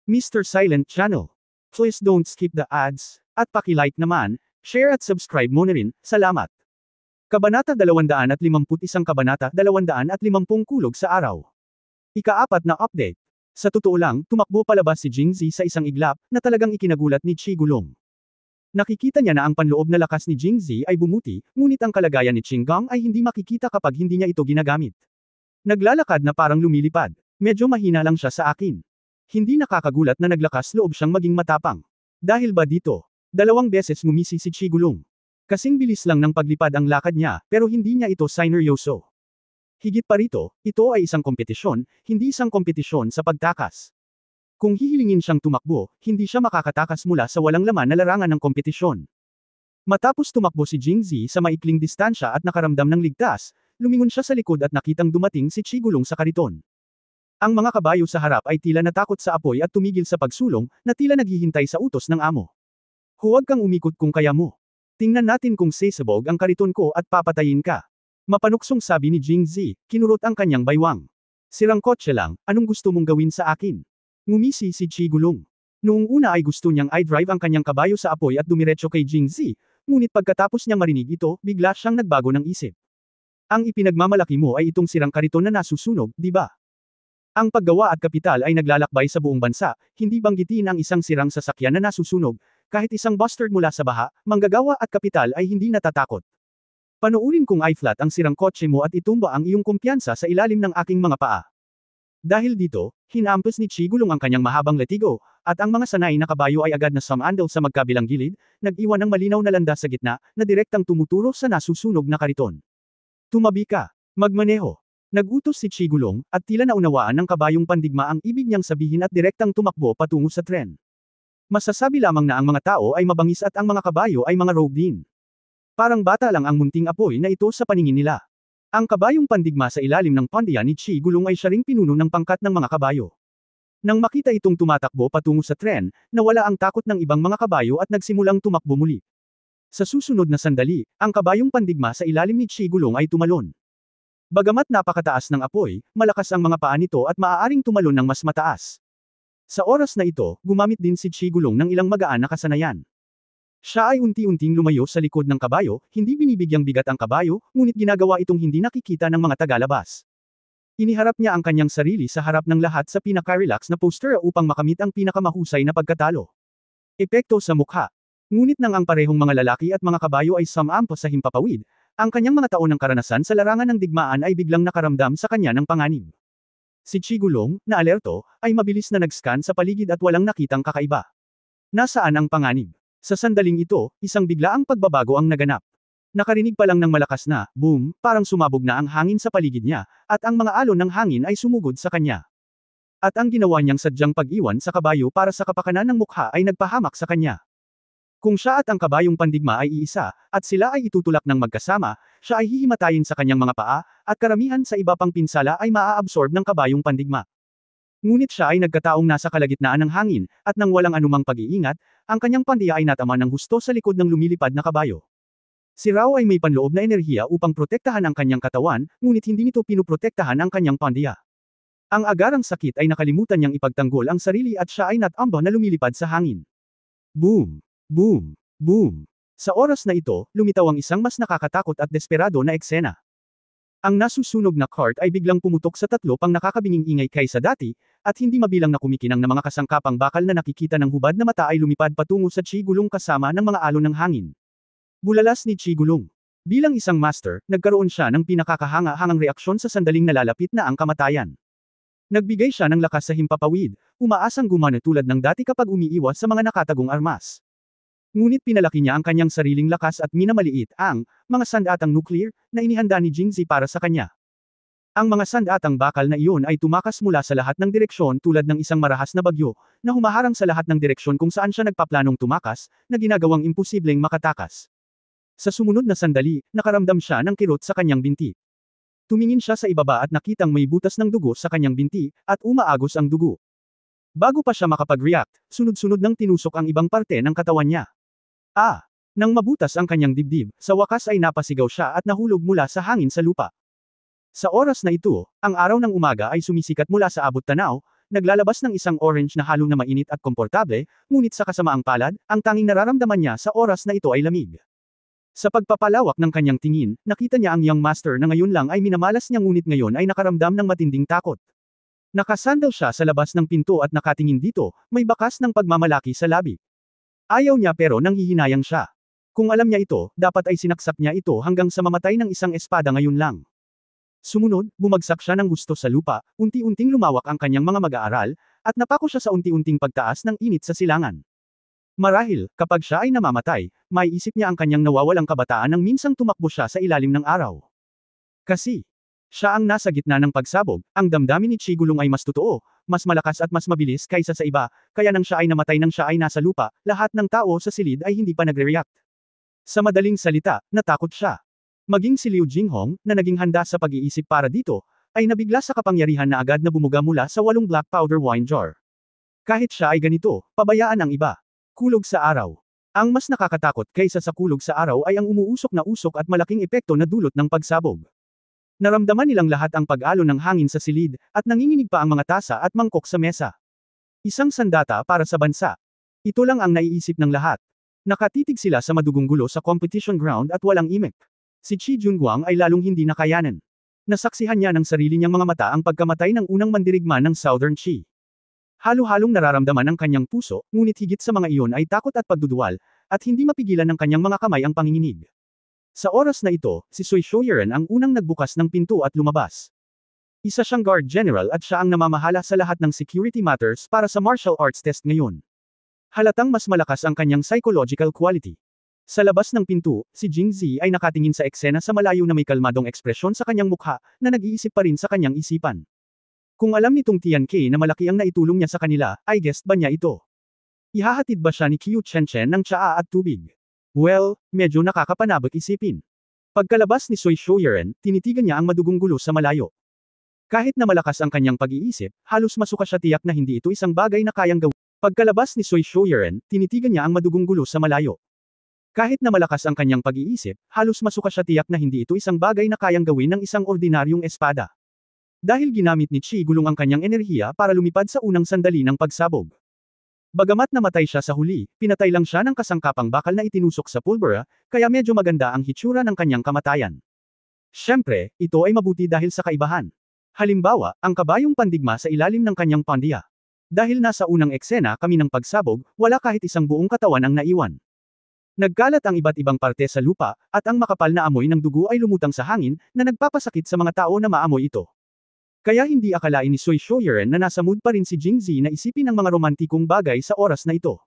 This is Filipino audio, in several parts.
Mr. Silent Channel. Please don't skip the ads, at paki-like naman, share at subscribe mo na rin, salamat. Kabanata 251 Kabanata 250 Kulog sa Araw. Ika-4 na update. Sa totoo lang, tumakbo palabas si Jingzi sa isang iglap, na talagang ikinagulat ni Chigulong. Nakikita niya na ang panloob na lakas ni Jingzi ay bumuti, ngunit ang kalagayan ni Qinggang ay hindi makikita kapag hindi niya ito ginagamit. Naglalakad na parang lumilipad. Medyo mahina lang siya sa akin. Hindi nakakagulat na naglakas loob siyang maging matapang. Dahil ba dito? 2 beses ngumisi si Chigulong. Kasing bilis lang ng paglipad ang lakad niya, pero hindi niya ito sineryoso. Higit pa rito, ito ay isang kompetisyon, hindi isang kompetisyon sa pagtakas. Kung hihilingin siyang tumakbo, hindi siya makakatakas mula sa walang laman na larangan ng kompetisyon. Matapos tumakbo si Jingzi sa maikling distansya at nakaramdam ng ligtas, lumingon siya sa likod at nakitang dumating si Chigulong sa kariton. Ang mga kabayo sa harap ay tila natakot sa apoy at tumigil sa pagsulong, na tila naghihintay sa utos ng amo. Huwag kang umikot kung kaya mo. Tingnan natin kung sasabog ang kariton ko at papatayin ka. Mapanuksong sabi ni Jingzi, kinurot ang kanyang baywang. Sirang kotse lang, anong gusto mong gawin sa akin? Ngumisi si Chigulong. Noong una ay gusto niyang i-drive ang kanyang kabayo sa apoy at dumiretso kay Jingzi, ngunit pagkatapos niyang marinig ito, bigla siyang nagbago ng isip. Ang ipinagmamalaki mo ay itong sirang kariton na nasusunog, di ba? Ang paggawa at kapital ay naglalakbay sa buong bansa, hindi banggitin ang isang sirang sasakyan na nasusunog, kahit isang bastard mula sa baha, manggagawa at kapital ay hindi natatakot. Panoorin kung i-flat ang sirang kotse mo at itumba ang iyong kumpiyansa sa ilalim ng aking mga paa. Dahil dito, hinampas ni Chigulong ang kanyang mahabang latigo, at ang mga sanay na kabayo ay agad na sumandal sa magkabilang gilid, nag-iwan ng malinaw na landas sa gitna, na direktang tumuturo sa nasusunog na kariton. Tumabi ka, magmaneho. Nagutos si Chigulong, at tila naunawaan ng kabayong pandigma ang ibig niyang sabihin at direktang tumakbo patungo sa tren. Masasabi lamang na ang mga tao ay mabangis at ang mga kabayo ay mga rogue din. Parang bata lang ang munting apoy na ito sa paningin nila. Ang kabayong pandigma sa ilalim ng pandiya ni Chigulong ay siya ring pinuno ng pangkat ng mga kabayo. Nang makita itong tumatakbo patungo sa tren, nawala ang takot ng ibang mga kabayo at nagsimulang tumakbo muli. Sa susunod na sandali, ang kabayong pandigma sa ilalim ni Chigulong ay tumalon. Bagamat napakataas ng apoy, malakas ang mga paa nito at maaaring tumalon ng mas mataas. Sa oras na ito, gumamit din si Chigulong ng ilang magaan na kasanayan. Siya ay unti-unting lumayo sa likod ng kabayo, hindi binibigyang bigat ang kabayo, ngunit ginagawa itong hindi nakikita ng mga tagalabas. Iniharap niya ang kanyang sarili sa harap ng lahat sa pinaka-relax na poster upang makamit ang pinakamahusay na pagkatalo. Epekto sa mukha. Ngunit nang ang parehong mga lalaki at mga kabayo ay sumampa sa himpapawid, ang kanyang mga taon ng karanasan sa larangan ng digmaan ay biglang nakaramdam sa kanya ng panganib. Si Chigulong, na alerto, ay mabilis na nag-scan sa paligid at walang nakitang kakaiba. Nasaan ang panganib? Sa sandaling ito, isang biglaang pagbabago ang naganap. Nakarinig pa lang ng malakas na, boom, parang sumabog na ang hangin sa paligid niya, at ang mga alon ng hangin ay sumugod sa kanya. At ang ginawa niyang sadyang pag-iwan sa kabayo para sa kapakanan ng mukha ay nagpahamak sa kanya. Kung siya at ang kabayong pandigma ay iisa, at sila ay itutulak ng magkasama, siya ay hihimatayin sa kanyang mga paa, at karamihan sa iba pang pinsala ay maa-absorb ng kabayong pandigma. Ngunit siya ay nagkataong nasa kalagitnaan ng hangin, at nang walang anumang pag-iingat, ang kanyang pandiya ay natama ng husto sa likod ng lumilipad na kabayo. Si Rao ay may panloob na enerhiya upang protektahan ang kanyang katawan, ngunit hindi nito pinuprotektahan ang kanyang pandiya. Ang agarang sakit ay nakalimutan niyang ipagtanggol ang sarili at siya ay natamba na lumilipad sa hangin. Boom! Boom! Boom! Sa oras na ito, lumitaw ang isang mas nakakatakot at desperado na eksena. Ang nasusunog na cart ay biglang pumutok sa 3 pang nakakabinging ingay kaysa dati, at hindi mabilang na kumikinang na mga kasangkapang bakal na nakikita ng hubad na mata ay lumipad patungo sa Chigulong kasama ng mga alon ng hangin. Bulalas ni Chigulong. Bilang isang master, nagkaroon siya ng pinakakahanga-hangang reaksyon sa sandaling nalalapit na ang kamatayan. Nagbigay siya ng lakas sa himpapawid, umaasang gumana tulad ng dati kapag umiiwas sa mga nakatagong armas. Ngunit pinalaki niya ang kanyang sariling lakas at minamaliit ang mga sandatang nuclear na inihanda ni Jingzi para sa kanya. Ang mga sandatang bakal na iyon ay tumakas mula sa lahat ng direksyon tulad ng isang marahas na bagyo na humaharang sa lahat ng direksyon kung saan siya nagpaplanong tumakas, na ginagawang imposibleng makatakas. Sa sumunod na sandali, nakaramdam siya ng kirot sa kanyang binti. Tumingin siya sa ibaba at nakitang may butas ng dugo sa kanyang binti, at umaagos ang dugo. Bago pa siya makapag-react, sunod-sunod nang tinusok ang ibang parte ng katawan niya. Nang mabutas ang kanyang dibdib, sa wakas ay napasigaw siya at nahulog mula sa hangin sa lupa. Sa oras na ito, ang araw ng umaga ay sumisikat mula sa abot tanaw, naglalabas ng isang orange na halo na mainit at komportable, ngunit sa kasamaang palad, ang tanging nararamdaman niya sa oras na ito ay lamig. Sa pagpapalawak ng kanyang tingin, nakita niya ang young master na ngayon lang ay minamalas niya ngunit ngayon ay nakaramdam ng matinding takot. Nakasandal siya sa labas ng pinto at nakatingin dito, may bakas ng pagmamalaki sa labi. Ayaw niya pero nanghihinayang siya. Kung alam niya ito, dapat ay sinaksak niya ito hanggang sa mamatay ng isang espada ngayon lang. Sumunod, bumagsak siya ng gusto sa lupa, unti-unting lumawak ang kanyang mga mag-aaral, at napako siya sa unti-unting pagtaas ng init sa silangan. Marahil, kapag siya ay namamatay, may isip niya ang kanyang nawawalang kabataan nang minsang tumakbo siya sa ilalim ng araw. Kasi, siya ang nasa gitna ng pagsabog, ang damdamin ni Chigulong ay mas totoo, mas malakas at mas mabilis kaysa sa iba, kaya nang siya ay namatay nang siya ay nasa lupa, lahat ng tao sa silid ay hindi pa nagre-react. Sa madaling salita, natakot siya. Maging si Liu Jinghong, na naging handa sa pag-iisip para dito, ay nabigla sa kapangyarihan na agad na bumuga mula sa 8 black powder wine jar. Kahit siya ay ganito, pabayaan ang iba. Kulog sa araw. Ang mas nakakatakot kaysa sa kulog sa araw ay ang umuusok na usok at malaking epekto na dulot ng pagsabog. Naramdaman nilang lahat ang pag-alon ng hangin sa silid, at nanginginig pa ang mga tasa at mangkok sa mesa. Isang sandata para sa bansa. Ito lang ang naiisip ng lahat. Nakatitig sila sa madugong gulo sa competition ground at walang imek. Si Qi Junguang ay lalong hindi nakayanan. Nasaksihan niya ng sarili niyang mga mata ang pagkamatay ng unang mandirigma ng Southern Qi. Halo-halong nararamdaman ng kanyang puso, ngunit higit sa mga iyon ay takot at pagduduwal, at hindi mapigilan ng kanyang mga kamay ang panginginig. Sa oras na ito, si Sui Shouyuren ang unang nagbukas ng pinto at lumabas. Isa siyang guard general at siya ang namamahala sa lahat ng security matters para sa martial arts test ngayon. Halatang mas malakas ang kanyang psychological quality. Sa labas ng pinto, si Jing Zi ay nakatingin sa eksena sa malayo na may kalmadong ekspresyon sa kanyang mukha, na nag-iisip pa rin sa kanyang isipan. Kung alam nitong Tian Ke na malaki ang naitulong niya sa kanila, ay guest ba niya ito? Ihahatid ba siya ni Qiu Chenchen ng tsaa at tubig? Well, medyo nakakapanabot isipin. Pagkalabas ni Sui Shouyuren, tinitigan niya ang madugong gulo sa malayo. Kahit na malakas ang kanyang pag-iisip, halos masuka siya tiyak na hindi ito isang bagay na kayang gawin. Pagkalabas ni Sui Shouyuren, tinitigan niya ang madugong gulo sa malayo. Kahit na malakas ang kanyang pag-iisip, halos masuka siya tiyak na hindi ito isang bagay na kayang gawin ng isang ordinaryong espada. Dahil ginamit ni Qi Gulong ang kanyang enerhiya para lumipad sa unang sandali ng pagsabog. Bagamat namatay siya sa huli, pinatay lang siya ng kasangkapang bakal na itinusok sa pulbura, kaya medyo maganda ang hitsura ng kanyang kamatayan. Siyempre, ito ay mabuti dahil sa kaibahan. Halimbawa, ang kabayong pandigma sa ilalim ng kanyang pandiya. Dahil nasa unang eksena kami ng pagsabog, wala kahit isang buong katawan ang naiwan. Nagkalat ang iba't ibang parte sa lupa, at ang makapal na amoy ng dugo ay lumutang sa hangin, na nagpapasakit sa mga tao na maamoy ito. Kaya hindi akalain ni Sui Shouyuren na nasa mood pa rin si Jing Zi na isipin ang mga romantikong bagay sa oras na ito.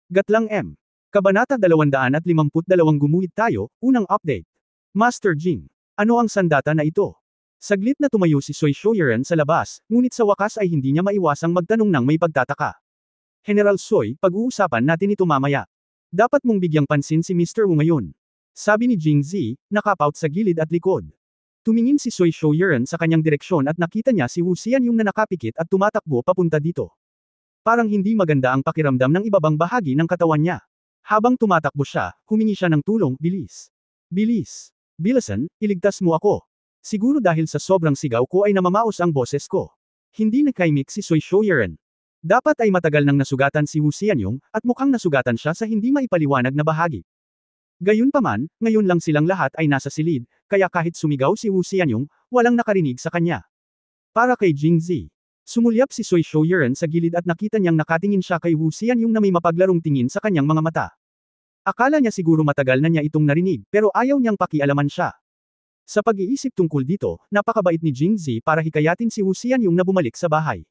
Gatlang M. Kabanata 252 Gumuhit tayo, unang update. Master Jing. Ano ang sandata na ito? Saglit na tumayo si Sui Shouyuren sa labas, ngunit sa wakas ay hindi niya maiwasang magtanong ng may pagtataka. General Sui, pag-uusapan natin ito mamaya. Dapat mong bigyang pansin si Mr. Wu ngayon. Sabi ni Jing Zi, nakapout sa gilid at likod. Tumingin si Sui Shouyuren sa kanyang direksyon at nakita niya si Wu Xianyong na nakapikit at tumatakbo papunta dito. Parang hindi maganda ang pakiramdam ng ibabang bahagi ng katawan niya. Habang tumatakbo siya, humingi siya ng tulong, bilis. Bilis. Bilisan, iligtas mo ako. Siguro dahil sa sobrang sigaw ko ay namamaos ang boses ko. Hindi nakaimik si Sui Shouyuren. Dapat ay matagal nang nasugatan si Wu Xianyong, at mukhang nasugatan siya sa hindi maipaliwanag na bahagi. Gayunpaman, ngayon lang silang lahat ay nasa silid, kaya kahit sumigaw si Wu Xianyong, walang nakarinig sa kanya. Para kay Jing Zi. Sumulyap si Sui Shouyuren sa gilid at nakita niyang nakatingin siya kay Wu Xianyong na may mapaglarong tingin sa kanyang mga mata. Akala niya siguro matagal na niya itong narinig, pero ayaw niyang pakialaman siya. Sa pag-iisip tungkol dito, napakabait ni Jing Zi para hikayatin si Wu Xianyong na bumalik sa bahay.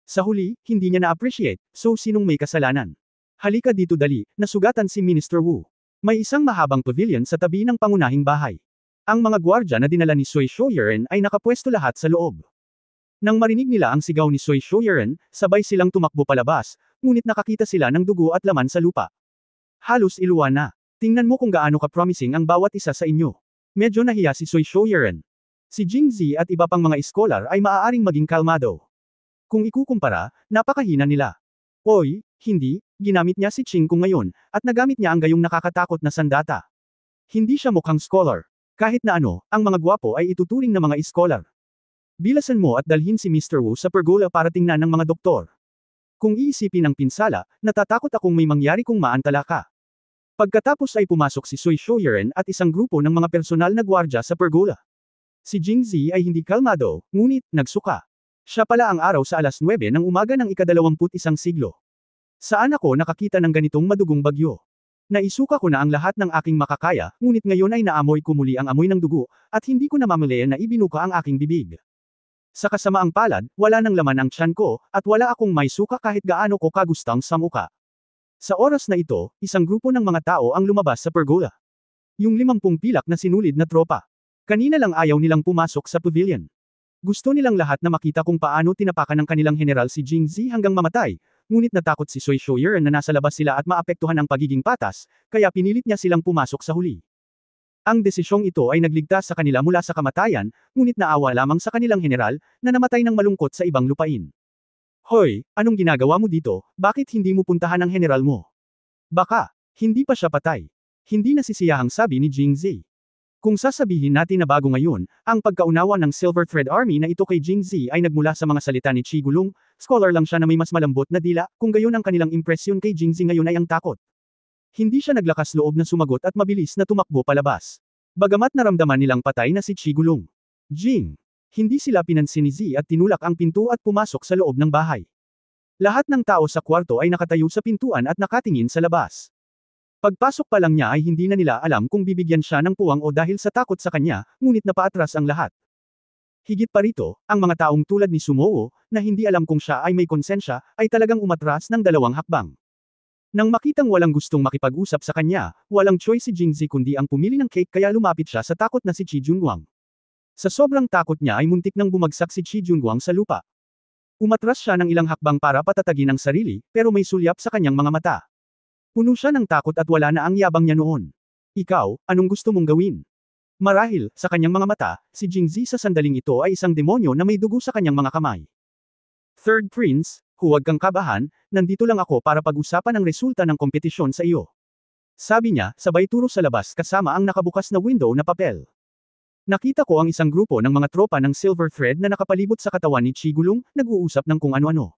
Sa huli, hindi niya na-appreciate, so sinong may kasalanan? Halika dito dali, nasugatan si Minister Wu. May isang mahabang pavilion sa tabi ng pangunahing bahay. Ang mga gwardya na dinala ni Sui Shouyuren ay nakapwesto lahat sa loob. Nang marinig nila ang sigaw ni Sui Shouyuren, sabay silang tumakbo palabas, ngunit nakakita sila ng dugo at laman sa lupa. Halos iluwa na. Tingnan mo kung gaano ka-promising ang bawat isa sa inyo. Medyo nahiya si Sui Shouyuren. Si Jing Zi at iba pang mga iskolar ay maaaring maging kalmado. Kung ikukumpara, napakahina nila. Oy, hindi, ginamit niya si Qing Kung ngayon, at nagamit niya ang gayong nakakatakot na sandata. Hindi siya mukhang scholar. Kahit na ano, ang mga gwapo ay ituturing na mga iskolar. Bilasan mo at dalhin si Mr. Wu sa pergola para tingnan ng mga doktor. Kung iisipin ang pinsala, natatakot akong may mangyari kung maantala ka. Pagkatapos ay pumasok si Sui Shouyuren at isang grupo ng mga personal na gwardya sa pergola. Si Jingzi ay hindi kalmado, ngunit, nagsuka. Siya pala ang araw sa alas 9 ng umaga ng ika-21 siglo. Saan ako nakakita ng ganitong madugong bagyo? Naisuka ko na ang lahat ng aking makakaya, ngunit ngayon ay naamoy ko muli ang amoy ng dugo, at hindi ko namamalayan na ibinuka ang aking bibig. Sa kasamaang palad, wala nang laman ang tiyan ko, at wala akong may suka kahit gaano ko kagustang sa muka. Sa oras na ito, isang grupo ng mga tao ang lumabas sa pergola. Yung 50 pilak na sinulid na tropa. Kanina lang ayaw nilang pumasok sa pavilion. Gusto nilang lahat na makita kung paano tinapakan ng kanilang general si Jingzi hanggang mamatay, ngunit natakot si Sui Shouyuren na nasa labas sila at maapektuhan ang pagiging patas, kaya pinilit niya silang pumasok sa huli. Ang desisyong ito ay nagligtas sa kanila mula sa kamatayan, ngunit naawa lamang sa kanilang general, na namatay ng malungkot sa ibang lupain. Hoy, anong ginagawa mo dito, bakit hindi mo puntahan ang general mo? Baka, hindi pa siya patay. Hindi nasisiyahang sabi ni Jingzi. Kung sasabihin natin na bago ngayon, ang pagkaunawa ng Silver Thread Army na ito kay Jingzi ay nagmula sa mga salita ni Chi Gulong, scholar lang siya na may mas malambot na dila, kung gayon ang kanilang impresyon kay Jingzi ngayon ay ang takot. Hindi siya naglakas loob na sumagot at mabilis na tumakbo palabas. Bagamat naramdaman nilang patay na si Chi Gulong. Jing! Hindi sila pinansin ni Zi at tinulak ang pinto at pumasok sa loob ng bahay. Lahat ng tao sa kwarto ay nakatayo sa pintuan at nakatingin sa labas. Pagpasok pa lang niya ay hindi na nila alam kung bibigyan siya ng puwang o dahil sa takot sa kanya, ngunit napaatras ang lahat. Higit pa rito, ang mga taong tulad ni Sumoo, na hindi alam kung siya ay may konsensya, ay talagang umatras ng 2 hakbang. Nang makitang walang gustong makipag-usap sa kanya, walang choice si Jingzi kundi ang pumili ng cake kaya lumapit siya sa takot na si Chi Junguang. Sa sobrang takot niya ay muntik nang bumagsak si Chi Junguang sa lupa. Umatras siya ng ilang hakbang para patatagin ang sarili, pero may sulyap sa kanyang mga mata. Puno siya ng takot at wala na ang yabang niya noon. Ikaw, anong gusto mong gawin? Marahil, sa kanyang mga mata, si Jingzi sa sandaling ito ay isang demonyo na may dugo sa kanyang mga kamay. Third Prince, huwag kang kabahan, nandito lang ako para pag-usapan ang resulta ng kompetisyon sa iyo. Sabi niya, sabay turo sa labas kasama ang nakabukas na window na papel. Nakita ko ang isang grupo ng mga tropa ng Silver Thread na nakapalibot sa katawan ni Chi Gulong, nag-uusap ng kung ano-ano.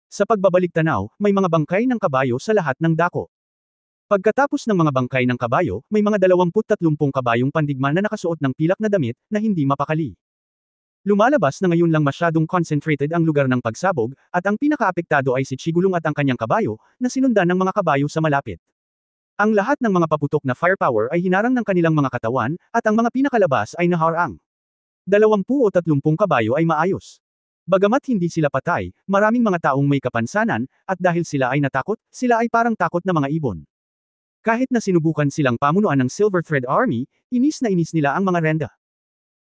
Sa pagbabalik tanaw, may mga bangkay ng kabayo sa lahat ng dako. Pagkatapos ng mga bangkay ng kabayo, may mga 20-30 kabayong pandigma na nakasuot ng pilak na damit, na hindi mapakali. Lumalabas na ngayon lang masyadong concentrated ang lugar ng pagsabog, at ang pinakaapektado ay si Chi Gulong at ang kanyang kabayo, na sinundan ng mga kabayo sa malapit. Ang lahat ng mga paputok na firepower ay hinarang ng kanilang mga katawan, at ang mga pinakalabas ay naharang. 20 o 30 kabayo ay maayos. Bagamat hindi sila patay, maraming mga taong may kapansanan, at dahil sila ay natakot, sila ay parang takot na mga ibon. Kahit na sinubukan silang pamunuan ng Silver Thread Army, inis na inis nila ang mga renda.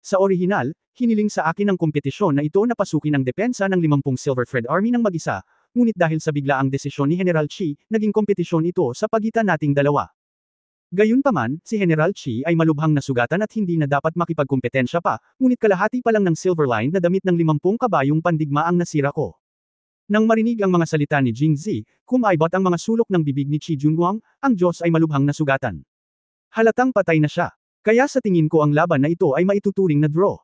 Sa orihinal, hiniling sa akin ng kompetisyon na ito na pasukin ang depensa ng 50 Silver Thread Army ng mag-isa, ngunit dahil sa biglaang desisyon ni General Chi, naging kompetisyon ito sa pagitan nating dalawa. Gayunpaman, si General Chi ay malubhang nasugatan at hindi na dapat makipagkompetensya pa, ngunit kalahati pa lang ng Silver Line na damit ng 50 kabayong pandigma ang nasira ko. Nang marinig ang mga salita ni Jingzi, kumaibot ang mga sulok ng bibig ni Chi Junguang, ang Diyos ay malubhang nasugatan. Halatang patay na siya. Kaya sa tingin ko ang laban na ito ay maituturing na draw.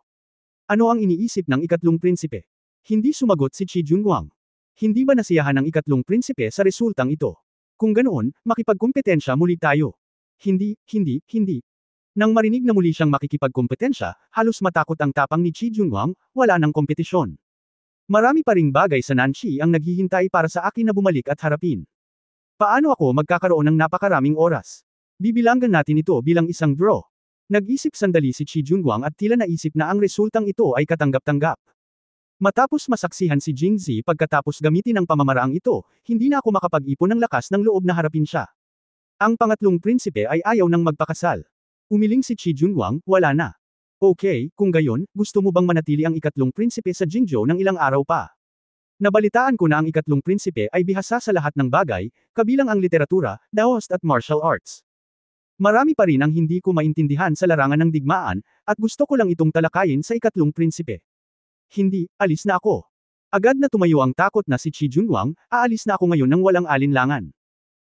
Ano ang iniisip ng ikatlong prinsipe? Hindi sumagot si Chi Junguang. Hindi ba nasiyahan ang ikatlong prinsipe sa resultang ito? Kung ganoon, makipagkompetensya muli tayo. Hindi. Nang marinig na muli siyang makikipagkompetensya, halos matakot ang tapang ni Chi Junguang, wala nang kompetisyon. Marami pa ring bagay sa Nanchi ang naghihintay para sa akin na bumalik at harapin. Paano ako magkakaroon ng napakaraming oras? Bibilangan natin ito bilang isang draw. Nag-isip sandali si Chi Junguang at tila naisip na ang resultang ito ay katanggap-tanggap. Matapos masaksihan si Jingzi pagkatapos gamitin ang pamamaraang ito, hindi na ako makapag-ipon ng lakas ng loob na harapin siya. Ang pangatlong prinsipe ay ayaw nang magpakasal. Umiling si Chi Junguang, wala na. Okay, kung gayon, gusto mo bang manatili ang ikatlong prinsipe sa Jingzhou ng ilang araw pa? Nabalitaan ko na ang ikatlong prinsipe ay bihasa sa lahat ng bagay, kabilang ang literatura, Daoist at martial arts. Marami pa rin ang hindi ko maintindihan sa larangan ng digmaan, at gusto ko lang itong talakayin sa ikatlong prinsipe. Hindi, alis na ako. Agad na tumayo ang takot na si Chi Junguang, aalis na ako ngayon nang walang alinlangan.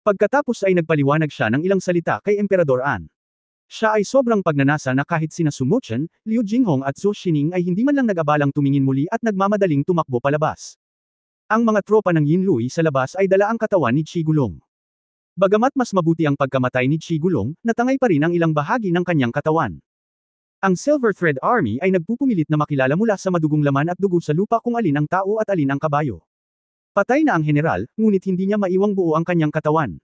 Pagkatapos ay nagpaliwanag siya ng ilang salita kay Emperador An. Siya ay sobrang pagnanasa na kahit sina Su Muchen, Liu Jinghong at Zhou Xining ay hindi man lang nag-abalang tumingin muli at nagmamadaling tumakbo palabas. Ang mga tropa ng Yinlui sa labas ay dala ang katawan ni Qi Gulong. Bagamat mas mabuti ang pagkamatay ni Qi Gulong, natangay pa rin ang ilang bahagi ng kanyang katawan. Ang Silver Thread Army ay nagpupumilit na makilala mula sa madugong laman at dugo sa lupa kung alin ang tao at alin ang kabayo. Patay na ang general, ngunit hindi niya maiwang buo ang kanyang katawan.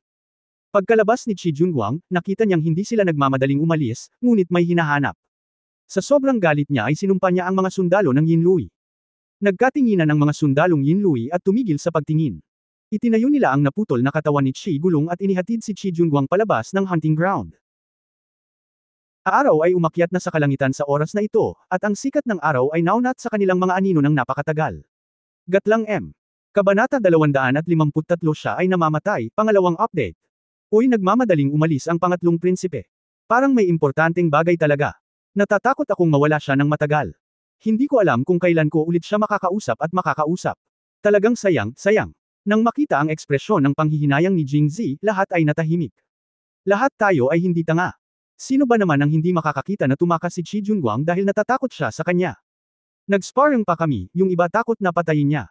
Pagkalabas ni Qi Junguang, nakita niyang hindi sila nagmamadaling umalis, ngunit may hinahanap. Sa sobrang galit niya ay sinumpa niya ang mga sundalo ng Yinlui. Nagkatinginan ang mga sundalong Yinlui at tumigil sa pagtingin. Itinayo nila ang naputol na katawan ni Qi Gulong at inihatid si Qi Junguang palabas ng hunting ground. Araw ay umakyat na sa kalangitan sa oras na ito, at ang sikat ng araw ay naunat sa kanilang mga anino ng napakatagal. Gatlang M. Kabanata 253 siya ay namamatay, pangalawang update. Uy, nagmamadaling umalis ang pangatlong prinsipe. Parang may importanteng bagay talaga. Natatakot akong mawala siya ng matagal. Hindi ko alam kung kailan ko ulit siya makakausap at makakausap. Talagang sayang, sayang. Nang makita ang ekspresyon ng panghihinayang ni Jingzi, lahat ay natahimik. Lahat tayo ay hindi tanga. Sino ba naman ang hindi makakakita na tumakas si Qi Junguang dahil natatakot siya sa kanya? Nag-sparring pa kami, yung iba takot na patayin niya.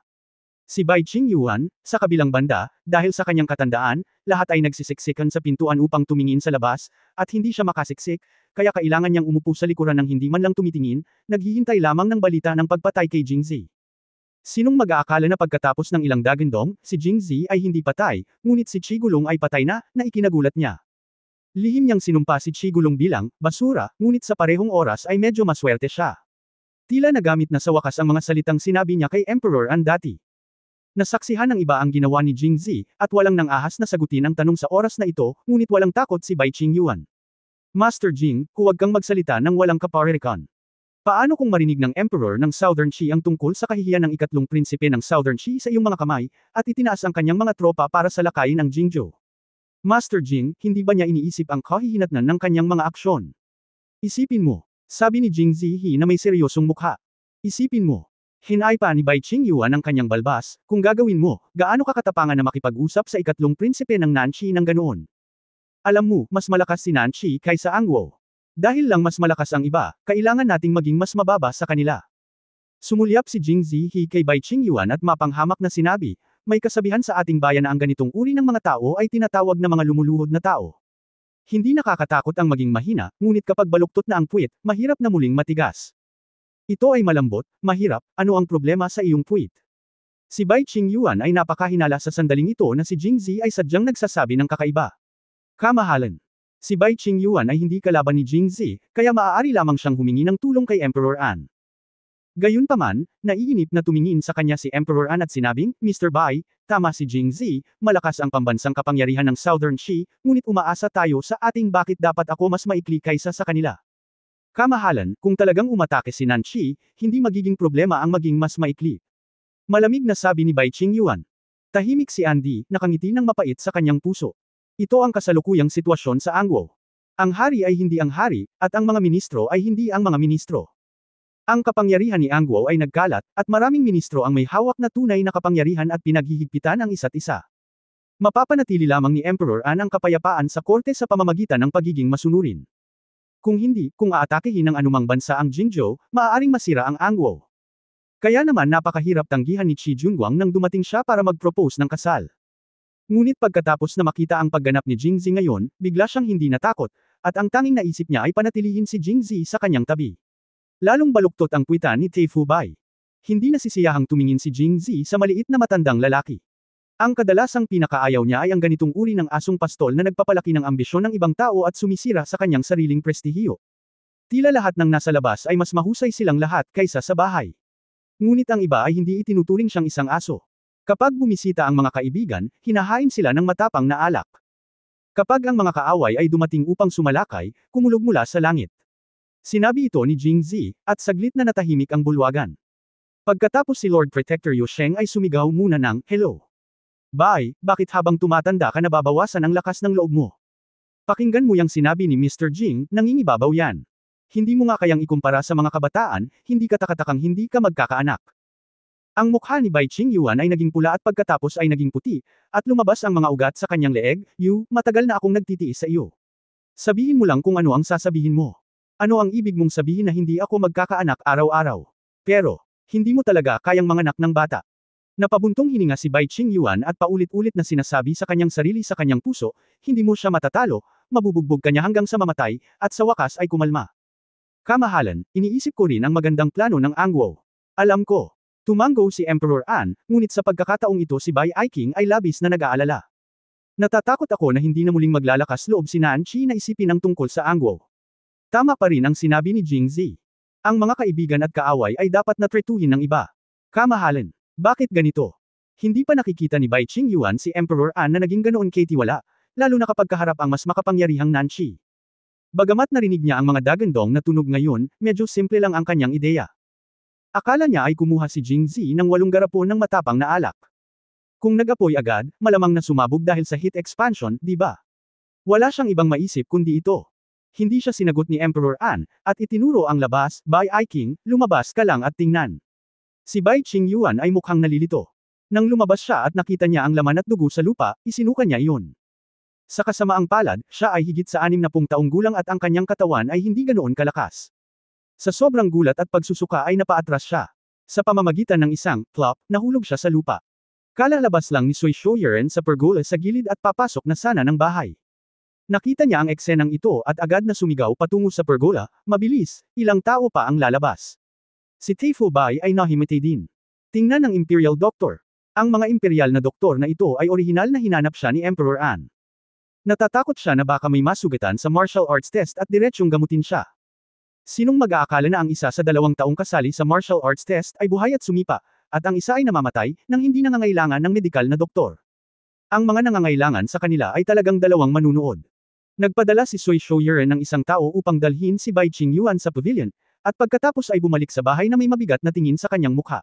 Si Bai Qingyuan, sa kabilang banda, dahil sa kanyang katandaan, lahat ay nagsisiksikan sa pintuan upang tumingin sa labas, at hindi siya makasiksik, kaya kailangan niyang umupo sa likuran ng hindi man lang tumitingin, naghihintay lamang ng balita ng pagpatay kay Jingzi. Sinong mag-aakala na pagkatapos ng ilang dagandong, si Jingzi ay hindi patay, ngunit si Qi Gulong ay patay na ikinagulat niya. Lihim niyang sinumpa si Qi Gulong bilang basura, ngunit sa parehong oras ay medyo maswerte siya. Tila nagamit na sa wakas ang mga salitang sinabi niya kay Emperor An dati. Nasaksihan ng iba ang ginawa ni Jingzi, at walang nang-ahas na sagutin ang tanong sa oras na ito, ngunit walang takot si Bai Qingyuan. Master Jing, huwag kang magsalita ng walang kaparirikan. Paano kung marinig ng Emperor ng Southern Qi ang tungkol sa kahihiyan ng ikatlong prinsipe ng Southern Qi sa iyong mga kamay, at itinaas ang kanyang mga tropa para salakayin ang Jingzhou? Master Jing, hindi ba niya iniisip ang kahihinatnan ng kanyang mga aksyon? Isipin mo, sabi ni Jingzi He na may seryosong mukha. Isipin mo. Hinay pa ni Bai Qingyuan ang kanyang balbas, kung gagawin mo, gaano ka katapangan na makipag-usap sa ikatlong prinsipe ng Nanqi ng ganoon? Alam mo, mas malakas si Nanqi kaysa Ang Guo. Dahil lang mas malakas ang iba, kailangan nating maging mas mababa sa kanila. Sumulyap si Jingzi He kay Bai Qingyuan at mapanghamak na sinabi, may kasabihan sa ating bayan na ang ganitong uri ng mga tao ay tinatawag na mga lumuluhod na tao. Hindi nakakatakot ang maging mahina, ngunit kapag baluktot na ang puwit, mahirap na muling matigas. Ito ay malambot, mahirap, ano ang problema sa iyong puwit? Si Bai Qingyuan ay napakahinala sa sandaling ito na si Jingzi ay sadyang nagsasabi ng kakaiba. Kamahalan. Si Bai Qingyuan ay hindi kalaban ni Jingzi, kaya maaari lamang siyang humingi ng tulong kay Emperor An. Gayunpaman, naiinip na tumingin sa kanya si Emperor An at sinabing, Mr. Bai, tama si Jingzi, malakas ang pambansang kapangyarihan ng Southern Qi, ngunit umaasa tayo sa ating bakit dapat ako mas maikli kaysa sa kanila. Kamahalan, kung talagang umatake si Nanqi, hindi magiging problema ang maging mas maikli. Malamig na sabi ni Bai Qingyuan. Tahimik si Andy, nakangiti ng mapait sa kanyang puso. Ito ang kasalukuyang sitwasyon sa Ang Guo. Ang hari ay hindi ang hari, at ang mga ministro ay hindi ang mga ministro. Ang kapangyarihan ni Ang Guo ay nagkalat, at maraming ministro ang may hawak na tunay na kapangyarihan at pinaghihigpitan ang isa't isa. Mapapanatili lamang ni Emperor An ang kapayapaan sa korte sa pamamagitan ng pagiging masunurin. Kung hindi, kung aatakihin ng anumang bansa ang Jingzhou, maaaring masira ang Ang Guo. Kaya naman napakahirap tanggihan ni Qi Junguang nang dumating siya para mag-propose ng kasal. Ngunit pagkatapos na makita ang pagganap ni Jingzi ngayon, bigla siyang hindi natakot, at ang tanging naisip niya ay panatilihin si Jingzi sa kanyang tabi. Lalong baluktot ang puwitan ni Tei Fu Bai. Hindi nasisiyahang tumingin si Jingzi sa maliit na matandang lalaki. Ang kadalasang pinakaayaw niya ay ang ganitong uri ng asong pastol na nagpapalaki ng ambisyon ng ibang tao at sumisira sa kanyang sariling prestihiyo. Tila lahat ng nasa labas ay mas mahusay silang lahat kaysa sa bahay. Ngunit ang iba ay hindi itinuturing siyang isang aso. Kapag bumisita ang mga kaibigan, hinahain sila ng matapang na alak. Kapag ang mga kaaway ay dumating upang sumalakay, kumulog mula sa langit. Sinabi ito ni Jingzi, at saglit na natahimik ang bulwagan. Pagkatapos si Lord Protector Yu Sheng ay sumigaw muna ng, hello. Bai, bakit habang tumatanda ka nababawasan ang lakas ng loob mo? Pakinggan mo yang sinabi ni Mr. Jing, nangingibabaw yan. Hindi mo nga kayang ikumpara sa mga kabataan, hindi ka takatakang hindi ka magkakaanak. Ang mukha ni Bai Qingyuan ay naging pula at pagkatapos ay naging puti, at lumabas ang mga ugat sa kanyang leeg, Yu, matagal na akong nagtitiis sa iyo. Sabihin mo lang kung ano ang sasabihin mo. Ano ang ibig mong sabihin na hindi ako magkakaanak araw-araw? Pero, hindi mo talaga kayang manganak ng bata. Napabuntong hininga si Bai Qingyuan at paulit-ulit na sinasabi sa kanyang sarili sa kanyang puso, hindi mo siya matatalo, mabubugbog ka niya hanggang sa mamatay, at sa wakas ay kumalma. Kamahalan, iniisip ko rin ang magandang plano ng Angwo. Alam ko. Tumanggo si Emperor An, ngunit sa pagkakataong ito si Bai Aiking ay labis na nag-aalala. Natatakot ako na hindi na muling maglalakas loob si Nanchi na isipin ang tungkol sa Angwo. Tama pa rin ang sinabi ni Jingzi. Ang mga kaibigan at kaaway ay dapat na tretuhin ng iba. Kamahalan. Bakit ganito? Hindi pa nakikita ni Bai Qingyuan si Emperor An na naging ganoon katiwala, lalo na kapag kaharap ang mas makapangyarihang Nanchi. Bagamat narinig niya ang mga dagandong na tunog ngayon, medyo simple lang ang kanyang ideya. Akala niya ay kumuha si Jingzi ng 8 garapon ng matapang na alak. Kung nag-apoy agad, malamang na sumabog dahil sa heat expansion, di ba? Wala siyang ibang maisip kundi ito. Hindi siya sinagot ni Emperor An, at itinuro ang labas, Bai Aiking, lumabas ka lang at tingnan. Si Bai Qingyuan ay mukhang nalilito. Nang lumabas siya at nakita niya ang laman at dugo sa lupa, isinuka niya iyon. Sa kasamaang palad, siya ay higit sa 60 taong gulang at ang kanyang katawan ay hindi ganoon kalakas. Sa sobrang gulat at pagsusuka ay napaatras siya. Sa pamamagitan ng isang plop, nahulog siya sa lupa. Kalalabas lang ni Sui Shouyuren sa pergola sa gilid at papasok na sana ng bahay. Nakita niya ang eksenang ito at agad na sumigaw patungo sa pergola, mabilis, ilang tao pa ang lalabas. Si Teifu Bai ay nahimiti din. Tingnan ang Imperial Doctor. Ang mga imperial na doktor na ito ay orihinal na hinanap siya ni Emperor An. Natatakot siya na baka may masugatan sa martial arts test at diretsyong gamutin siya. Sinong mag-aakala na ang isa sa 2 taong kasali sa martial arts test ay buhay at sumipa, at ang isa ay namamatay, nang hindi nangangailangan ng medikal na doktor. Ang mga nangangailangan sa kanila ay talagang 2 manunood. Nagpadala si Sui Shouyuren ng isang tao upang dalhin si Bai Qingyuan sa pavilion, at pagkatapos ay bumalik sa bahay na may mabigat na tingin sa kanyang mukha.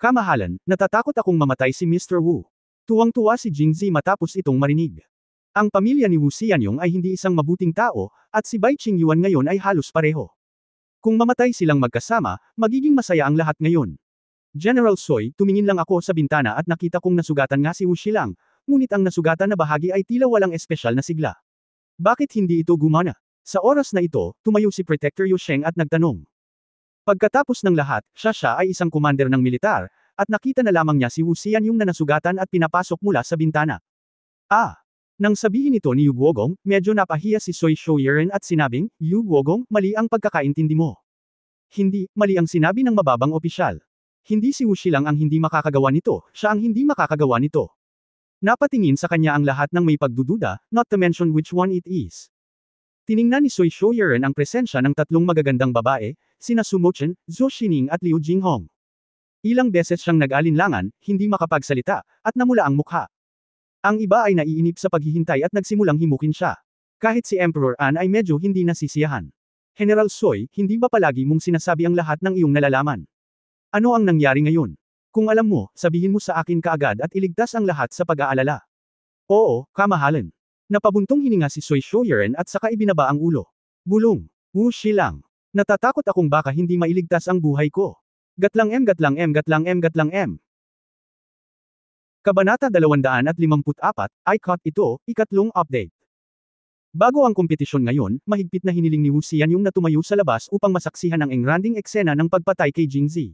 Kamahalan, natatakot akong mamatay si Mr. Wu. Tuwang-tuwa si Jingzi matapos itong marinig. Ang pamilya ni Wu Xianyong ay hindi isang mabuting tao, at si Bai Qingyuan ngayon ay halos pareho. Kung mamatay silang magkasama, magiging masaya ang lahat ngayon. General Soy, tumingin lang ako sa bintana at nakita kong nasugatan nga si Wu Xilang, ngunit ang nasugatan na bahagi ay tila walang espesyal na sigla. Bakit hindi ito gumana? Sa oras na ito, tumayo si Protector Yu Sheng at nagtanong. Pagkatapos ng lahat, siya ay isang commander ng militar, at nakita na lamang niya si Wu Xianyong na nasugatan at pinapasok mula sa bintana. Nang sabihin ito ni Yu Guogong, medyo napahiya si Sui Shouyuren at sinabing, Yu Guogong, mali ang pagkakaintindi mo. Hindi, mali ang sinabi ng mababang opisyal. Hindi si Wu Xilang ang hindi makakagawa nito, siya ang hindi makakagawa nito. Napatingin sa kanya ang lahat ng may pagdududa, not to mention which one it is. Tiningnan ni Sui Shouyuren ang presensya ng 3 magagandang babae, sina Su Mochen, Zhou Xining at Liu Jinghong. Ilang beses siyang nag-alinlangan, hindi makapagsalita, at namula ang mukha. Ang iba ay naiinip sa paghihintay at nagsimulang himukin siya. Kahit si Emperor An ay medyo hindi nasisiyahan. General Soy, hindi ba palagi mong sinasabi ang lahat ng iyong nalalaman? Ano ang nangyari ngayon? Kung alam mo, sabihin mo sa akin kaagad at iligtas ang lahat sa pag-aalala. Oo, kamahalan. Napabuntong hininga si Sui Shouyuren at saka ibinaba ang ulo. Bulong. Wu Xilang. Natatakot akong baka hindi mailigtas ang buhay ko. Gatlang M. Kabanata 254, I caught ito, ikatlong update. Bago ang kompetisyon ngayon, mahigpit na hiniling ni Wu Xianyong na tumayo sa labas upang masaksihan ang engranding eksena ng pagpatay kay Jingzi.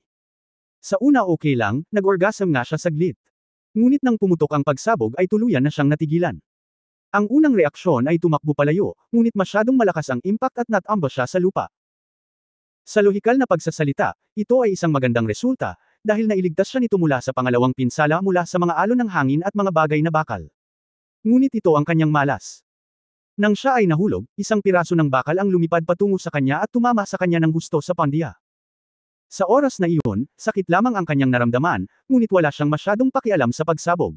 Sa una okay lang, nag-orgasm nga siya saglit. Ngunit nang pumutok ang pagsabog ay tuluyan na siyang natigilan. Ang unang reaksyon ay tumakbo palayo, ngunit masyadong malakas ang impact at natumba siya sa lupa. Sa lohikal na pagsasalita, ito ay isang magandang resulta, dahil nailigtas siya nito mula sa pangalawang pinsala mula sa mga alon ng hangin at mga bagay na bakal. Ngunit ito ang kanyang malas. Nang siya ay nahulog, isang piraso ng bakal ang lumipad patungo sa kanya at tumama sa kanya ng husto sa pandiya. Sa oras na iyon, sakit lamang ang kanyang naramdaman, ngunit wala siyang masyadong pakialam sa pagsabog.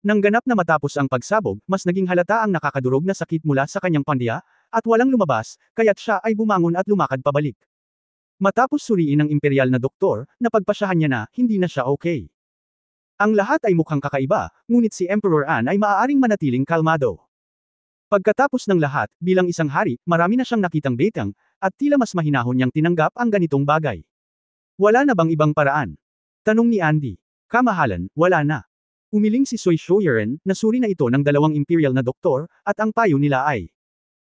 Nang ganap na matapos ang pagsabog, mas naging halata ang nakakadurog na sakit mula sa kanyang pandiya, at walang lumabas, kaya't siya ay bumangon at lumakad pabalik. Matapos suriin ng imperial na doktor, napagpasyahan niya na, hindi na siya okay. Ang lahat ay mukhang kakaiba, ngunit si Emperor An ay maaaring manatiling kalmado. Pagkatapos ng lahat, bilang isang hari, marami na siyang nakitang betang, at tila mas mahinahon niyang tinanggap ang ganitong bagay. Wala na bang ibang paraan? Tanong ni Andy. Kamahalan, wala na. Umiling si Sui Shouyuren, nasuri na ito ng 2 imperial na doktor, at ang payo nila ay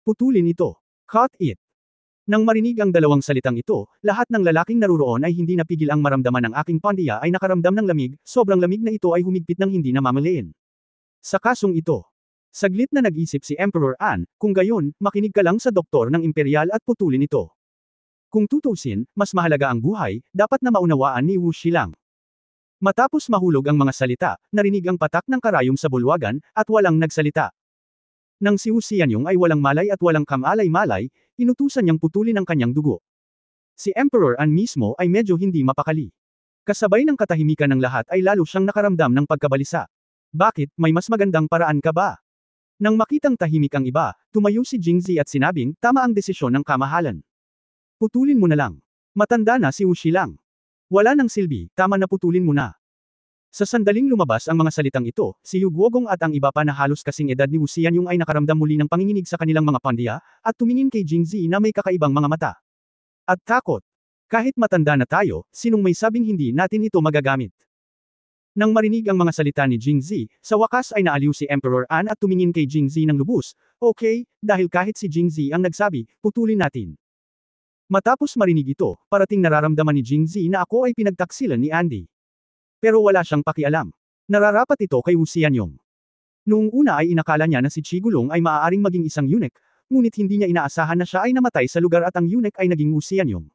Putulin ito. Cut it. Nang marinig ang dalawang salitang ito, lahat ng lalaking naruroon ay hindi napigil ang maramdaman ng aking pandiya ay nakaramdam ng lamig, sobrang lamig na ito ay humigpit ng hindi namamalayan. Sa kasong ito, saglit na nag-isip si Emperor An, kung gayon, makinig ka lang sa doktor ng imperial at putulin ito. Kung tutusin, mas mahalaga ang buhay, dapat na maunawaan ni Wu Shilang. Matapos mahulog ang mga salita, narinig ang patak ng karayom sa bulwagan, at walang nagsalita. Nang si Wu Xianyong ay walang malay at walang kamalay-malay, inutusan niyang putulin ang kanyang dugo. Si Emperor An mismo ay medyo hindi mapakali. Kasabay ng katahimikan ng lahat ay lalo siyang nakaramdam ng pagkabalisa. Bakit, may mas magandang paraan ka ba? Nang makitang tahimik ang iba, tumayo si Jingzi at sinabing, tama ang desisyon ng kamahalan. Putulin mo na lang. Matanda na si Wu Shilang. Wala nang silbi, tama na putulin mo na. Sa sandaling lumabas ang mga salitang ito, si Yu Guogong at ang iba pa na halos kasing edad ni Wu Xianyong ay nakaramdam muli ng panginginig sa kanilang mga pandiya, at tumingin kay Jingzi na may kakaibang mga mata. At takot. Kahit matanda na tayo, sinong may sabing hindi natin ito magagamit? Nang marinig ang mga salita ni Jingzi, sa wakas ay naaliw si Emperor An at tumingin kay Jingzi ng lubos. Okay, dahil kahit si Jingzi ang nagsabi, putulin natin. Matapos marinig ito, parating nararamdaman ni Jingzi na ako ay pinagtaksilan ni Andy. Pero wala siyang pakialam. Nararapat ito kay Wu Xianyong. Noong una ay inakala niya na si Chigulong ay maaaring maging isang eunuch, ngunit hindi niya inaasahan na siya ay namatay sa lugar at ang eunuch ay naging Wu Xianyong.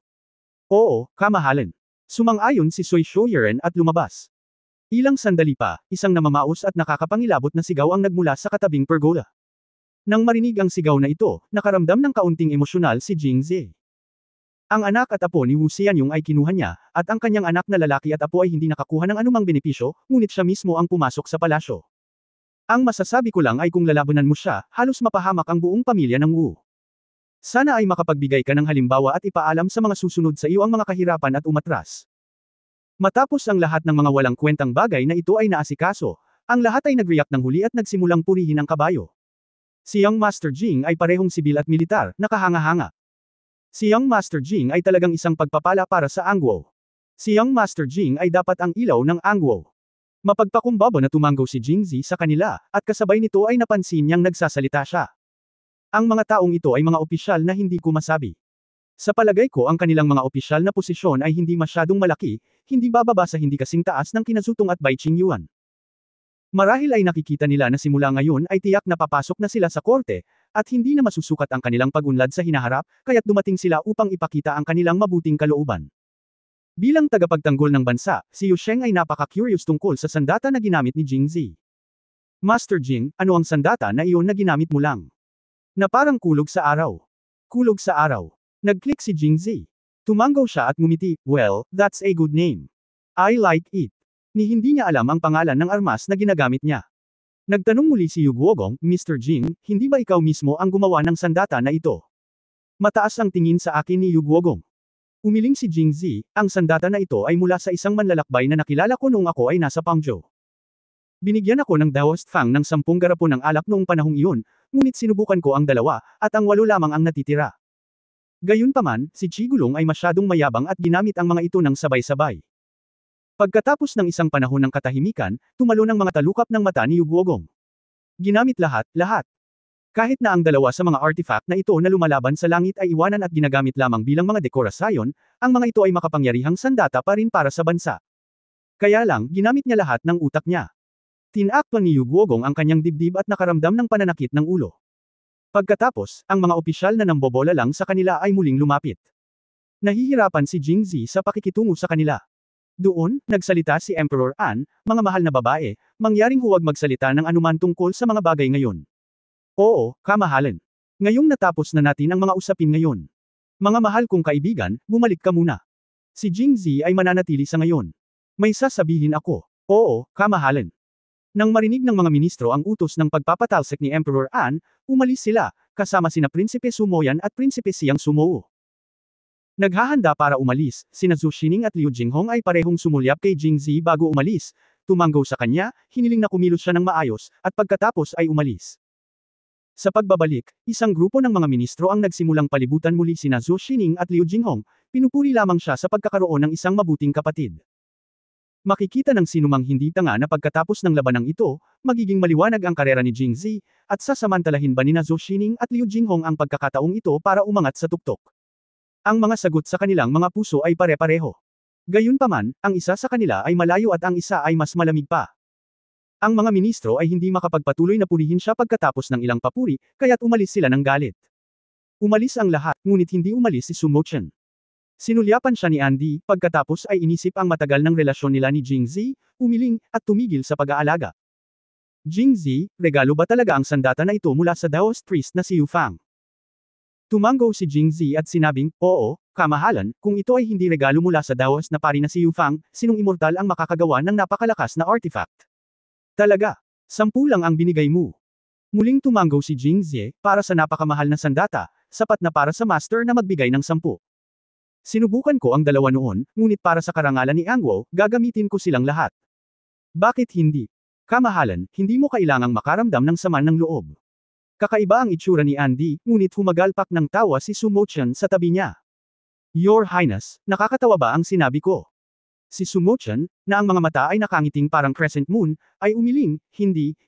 Oo, kamahalan. Sumang-ayon si Sui Shouyuren at lumabas. Ilang sandali pa, isang namamaos at nakakapangilabot na sigaw ang nagmula sa katabing pergola. Nang marinig ang sigaw na ito, nakaramdam ng kaunting emosyonal si Jingzi. Ang anak at apo ni Wu Xianyong ay kinuha niya, at ang kanyang anak na lalaki at apo ay hindi nakakuha ng anumang benepisyo, ngunit siya mismo ang pumasok sa palasyo. Ang masasabi ko lang ay kung lalabanan mo siya, halos mapahamak ang buong pamilya ng Wu. Sana ay makapagbigay ka ng halimbawa at ipaalam sa mga susunod sa iyo ang mga kahirapan at umatras. Matapos ang lahat ng mga walang kwentang bagay na ito ay naasikaso, ang lahat ay nagreact ng huli at nagsimulang purihin ang kabayo. Si Young Master Jing ay parehong sibil at militar, nakahanga-hanga. Si Young Master Jing ay talagang isang pagpapala para sa Angguo. Si Young Master Jing ay dapat ang ilaw ng Angguo. Mapagpakumbaba na tumanggaw si Jingzi sa kanila, at kasabay nito ay napansin niyang nagsasalita siya. Ang mga taong ito ay mga opisyal na hindi ko masabi. Sa palagay ko ang kanilang mga opisyal na posisyon ay hindi masyadong malaki, hindi bababa sa hindi kasing taas ng Kinazutong at Bai Qingyuan. Marahil ay nakikita nila na simula ngayon ay tiyak na papasok na sila sa korte, at hindi na masusukat ang kanilang pag-unlad sa hinaharap, kaya't dumating sila upang ipakita ang kanilang mabuting kalooban. Bilang tagapagtanggol ng bansa, si Yu Sheng ay napaka-curious tungkol sa sandata na ginamit ni Jingzi. Master Jing, ano ang sandata na iyon na ginamit mo lang? Na parang kulog sa araw. Kulog sa araw. Nag-click si Jingzi. Tumanggaw siya at ngumiti, well, that's a good name. I like it. Ni hindi niya alam ang pangalan ng armas na ginagamit niya. Nagtanong muli si Yu Guogong, Mr. Jing, hindi ba ikaw mismo ang gumawa ng sandata na ito? Mataas ang tingin sa akin ni Yu Guogong. Umiling si Jingzi, ang sandata na ito ay mula sa isang manlalakbay na nakilala ko noong ako ay nasa Pangzhou. Binigyan ako ng Daoist Fang ng 10 garapon ng alak noong panahong iyon, ngunit sinubukan ko ang 2, at ang 8 lamang ang natitira. Gayunpaman, si Chigulong ay masyadong mayabang at ginamit ang mga ito ng sabay-sabay. Pagkatapos ng isang panahon ng katahimikan, tumalo ng mga talukap ng mata ni Yu Guogong. Ginamit lahat. Kahit na ang 2 sa mga artifact na ito na lumalaban sa langit ay iwanan at ginagamit lamang bilang mga dekorasyon, ang mga ito ay makapangyarihang sandata pa rin para sa bansa. Kaya lang, ginamit niya lahat ng utak niya. Tinakpan ni Yu Guogong ang kanyang dibdib at nakaramdam ng pananakit ng ulo. Pagkatapos, ang mga opisyal na nambobola lang sa kanila ay muling lumapit. Nahihirapan si Jingzi sa pakikitungo sa kanila. Doon, nagsalita si Emperor An, mga mahal na babae, mangyaring huwag magsalita ng anuman tungkol sa mga bagay ngayon. Oo, kamahalan. Ngayong natapos na natin ang mga usapin ngayon. Mga mahal kong kaibigan, bumalik ka muna. Si Jingzi ay mananatili sa ngayon. May sasabihin ako. Oo, kamahalan. Nang marinig ng mga ministro ang utos ng pagpapatalsik ni Emperor An, umalis sila, kasama sina Prinsipe Sumoyan at Prinsipe Siang Sumou. Naghahanda para umalis, sina Zhu Xining at Liu Jinghong ay parehong sumulyap kay Jingzi bago umalis, tumanggaw sa kanya, hiniling na kumilos siya ng maayos, at pagkatapos ay umalis. Sa pagbabalik, isang grupo ng mga ministro ang nagsimulang palibutan muli sina Zhu Xining at Liu Jinghong, pinupuri lamang siya sa pagkakaroon ng isang mabuting kapatid. Makikita ng sinumang hindi tanga na pagkatapos ng labanang ito, magiging maliwanag ang karera ni Jingzi, at sasamantalahin ba ni Zhou Xining at Liu Jinghong ang pagkakataong ito para umangat sa tuktok. Ang mga sagot sa kanilang mga puso ay pare-pareho. Gayunpaman, ang isa sa kanila ay malayo at ang isa ay mas malamig pa. Ang mga ministro ay hindi makapagpatuloy na purihin siya pagkatapos ng ilang papuri, kaya't umalis sila ng galit. Umalis ang lahat, ngunit hindi umalis si Su Mochen. Sinulyapan siya ni Andy, pagkatapos ay inisip ang matagal ng relasyon nila ni Jingzi, umiling, at tumigil sa pag-aalaga. Jingzi, regalo ba talaga ang sandata na ito mula sa Daoist priest na si Yu Fang? Tumango si Jingzi at sinabing, oo, kamahalan, kung ito ay hindi regalo mula sa Daoist na pari na si Yu Fang, sinong immortal ang makakagawa ng napakalakas na artifact? Talaga, 10 lang ang binigay mo. Muling tumango si Jingzi, para sa napakamahal na sandata, sapat na para sa master na magbigay ng 10. Sinubukan ko ang dalawa noon, ngunit para sa karangalan ni Angwo, gagamitin ko silang lahat. Bakit hindi? Kamahalan, hindi mo kailangang makaramdam ng sama ng loob. Kakaiba ang itsura ni Andy, ngunit humagalpak ng tawa si Su Mochen sa tabi niya. Your Highness, nakakatawa ba ang sinabi ko? Si Su Mochen, na ang mga mata ay nakangiting parang crescent moon, ay umiling, hindi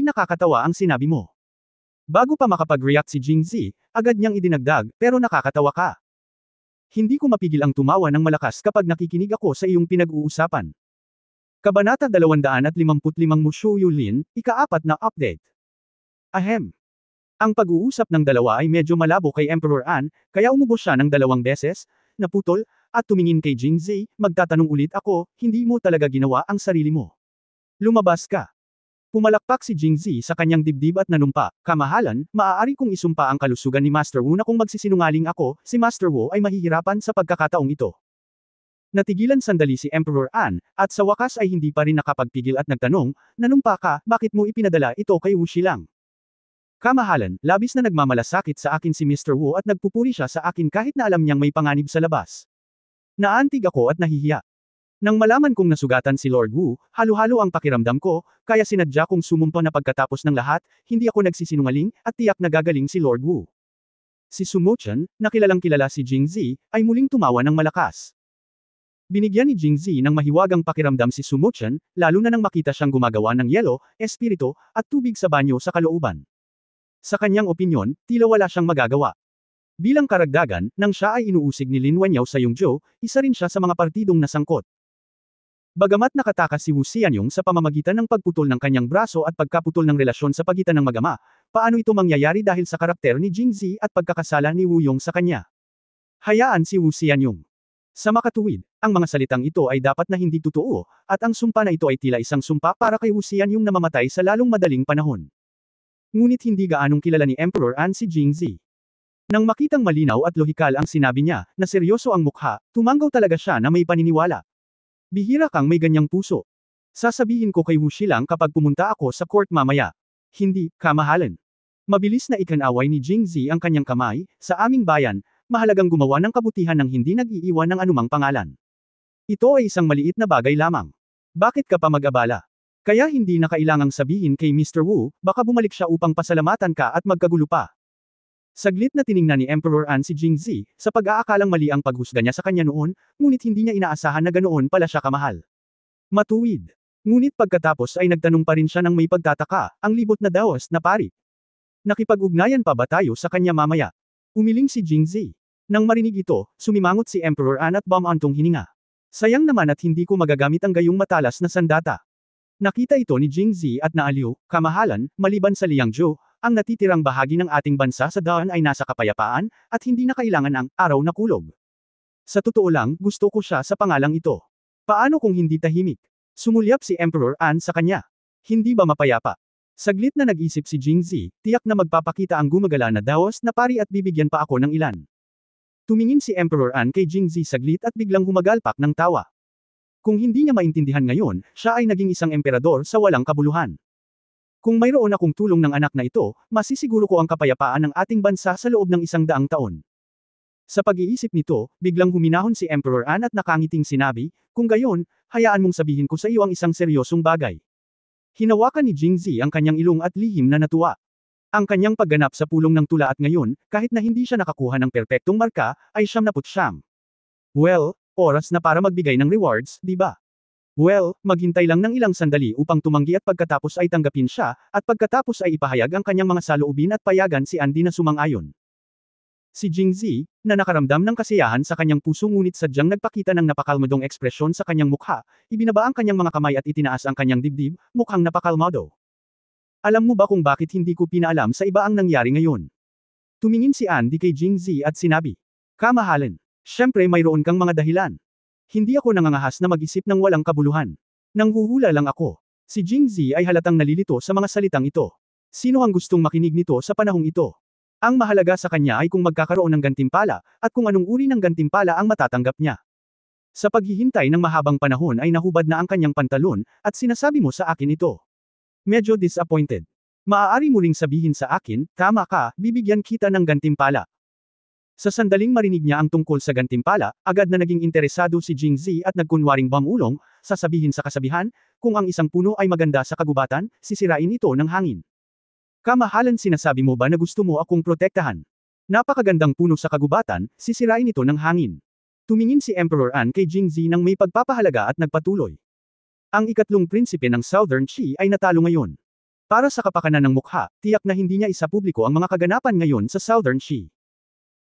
nakakatawa ang sinabi mo. Bago pa makapag-react si Jingzi, agad niyang idinagdag, pero nakakatawa ka. Hindi ko mapigil ang tumawa ng malakas kapag nakikinig ako sa iyong pinag-uusapan. Kabanata 255 Mushu Yulin, ika-4 na update. Ahem. Ang pag-uusap ng dalawa ay medyo malabo kay Emperor An, kaya umubos siya ng 2 beses, naputol, at tumingin kay Jingzi, magtatanong ulit ako, hindi mo talaga ginawa ang sarili mo. Lumabas ka. Pumalakpak si Jingzi sa kanyang dibdib at nanumpa, kamahalan, maaari kong isumpa ang kalusugan ni Master Wu na kung magsisinungaling ako, si Master Wu ay mahihirapan sa pagkakataong ito. Natigilan sandali si Emperor An, at sa wakas ay hindi pa rin nakapagpigil at nagtanong, nanumpa ka, bakit mo ipinadala ito kay Wu Shilang? Kamahalan, labis na nagmamalasakit sa akin si Mr. Wu at nagpupuri siya sa akin kahit na alam niyang may panganib sa labas. Naantig ako at nahihiya. Nang malaman kong nasugatan si Lord Wu, halo-halo ang pakiramdam ko, kaya sinadya kong sumumpa na pagkatapos ng lahat, hindi ako nagsisinungaling, at tiyak na gagaling si Lord Wu. Si Su Mochen, na kilalang kilala si Jingzi, ay muling tumawa ng malakas. Binigyan ni Jingzi ng mahiwagang pakiramdam si Su Mochen, lalo na nang makita siyang gumagawa ng yelo, espiritu, at tubig sa banyo sa kalooban. Sa kanyang opinyon, tila wala siyang magagawa. Bilang karagdagan, nang siya ay inuusig ni Lin Wanyao sa Yongzhou, isa rin siya sa mga partidong nasangkot. Bagamat nakatakas si Wu Xianyong sa pamamagitan ng pagputol ng kanyang braso at pagkaputol ng relasyon sa pagitan ng mag-ama, paano ito mangyayari dahil sa karakter ni Jingzi at pagkakasala ni Wu Yong sa kanya? Hayaan si Wu Xianyong. Sa makatuwid, ang mga salitang ito ay dapat na hindi totoo, at ang sumpa na ito ay tila isang sumpa para kay Wu Xianyong na mamamatay sa lalong madaling panahon. Ngunit hindi gaanong kilala ni Emperor An si Jingzi. Nang makitang malinaw at lohikal ang sinabi niya, na seryoso ang mukha, tumanggaw talaga siya na may paniniwala. Bihira kang may ganyang puso. Sasabihin ko kay Wu Shilang kapag pumunta ako sa court mamaya. Hindi, kamahalan. Mabilis na ikanaway ni Jingzi ang kanyang kamay, sa aming bayan, mahalagang gumawa ng kabutihan ng hindi nag-iiwan ng anumang pangalan. Ito ay isang maliit na bagay lamang. Bakit ka pa mag-abala? Kaya hindi na kailangang sabihin kay Mr. Wu, baka bumalik siya upang pasalamatan ka at magkagulo pa. Saglit na tiningnan ni Emperor An si Jingzi, sa pag-aakalang mali ang paghusga niya sa kanya noon, ngunit hindi niya inaasahan na ganoon pala siya kamahal. Matuwid. Ngunit pagkatapos ay nagtanong pa rin siya ng may pagtataka, ang libot na Daoist na pari. Nakipag-ugnayan pa ba tayo sa kanya mamaya? Umiling si Jingzi. Nang marinig ito, sumimangot si Emperor An at bumantong hininga. Sayang naman at hindi ko magagamit ang gayong matalas na sandata. Nakita ito ni Jingzi at naaliw, kamahalan, maliban sa Liangzhou, ang natitirang bahagi ng ating bansa sa daan ay nasa kapayapaan, at hindi na kailangan ang araw na kulog. Sa totoo lang, gusto ko siya sa pangalang ito. Paano kung hindi tahimik? Sumulyap si Emperor An sa kanya. Hindi ba mapayapa? Saglit na nag-isip si Jingzi, tiyak na magpapakita ang gumagala na Daoist na pari at bibigyan pa ako ng ilan. Tumingin si Emperor An kay Jingzi saglit at biglang humagalpak ng tawa. Kung hindi niya maintindihan ngayon, siya ay naging isang emperador sa walang kabuluhan. Kung mayroon akong tulong ng anak na ito, masisiguro ko ang kapayapaan ng ating bansa sa loob ng 100 taon. Sa pag-iisip nito, biglang huminahon si Emperor An at nakangiting sinabi, kung gayon, hayaan mong sabihin ko sa iyo ang isang seryosong bagay. Hinawakan ni Jingzi ang kanyang ilong at lihim na natuwa. Ang kanyang pagganap sa pulong ng tula at ngayon, kahit na hindi siya nakakuha ng perpektong marka, ay 79. Well, oras na para magbigay ng rewards, di ba? Well, maghintay lang ng ilang sandali upang tumanggi at pagkatapos ay tanggapin siya, at pagkatapos ay ipahayag ang kanyang mga saloobin at payagan si Andy na sumang-ayon. Si Jingzi, na nakaramdam ng kasiyahan sa kanyang puso ngunit sadyang nagpakita ng napakalmadong ekspresyon sa kanyang mukha, ibinaba ang kanyang mga kamay at itinaas ang kanyang dibdib, mukhang napakalmado. Alam mo ba kung bakit hindi ko pinaalam sa iba ang nangyari ngayon? Tumingin si Andy kay Jingzi at sinabi, "Kamahalan. Siyempre mayroon kang mga dahilan. Hindi ako nangangahas na mag-isip ng walang kabuluhan. Nanghuhula lang ako." Si Jingzi ay halatang nalilito sa mga salitang ito. Sino ang gustong makinig nito sa panahong ito? Ang mahalaga sa kanya ay kung magkakaroon ng gantimpala, at kung anong uri ng gantimpala ang matatanggap niya. Sa paghihintay ng mahabang panahon ay nahubad na ang kanyang pantalon, at sinasabi mo sa akin ito. Medyo disappointed. Maaari mo ring sabihin sa akin, tama ka, bibigyan kita ng gantimpala. Sa sandaling marinig niya ang tungkol sa gantimpala, agad na naging interesado si Jingzi at nagkunwaring bamulong, sasabihin sa kasabihan, kung ang isang puno ay maganda sa kagubatan, sisirain ito ng hangin. Kamahalan, sinasabi mo ba na gusto mo akong protektahan? Napakagandang puno sa kagubatan, sisirain ito ng hangin. Tumingin si Emperor An kay Jingzi nang may pagpapahalaga at nagpatuloy. Ang ikatlong prinsipe ng Southern Qi ay natalo ngayon. Para sa kapakanan ng mukha, tiyak na hindi niya isapubliko ang mga kaganapan ngayon sa Southern Qi.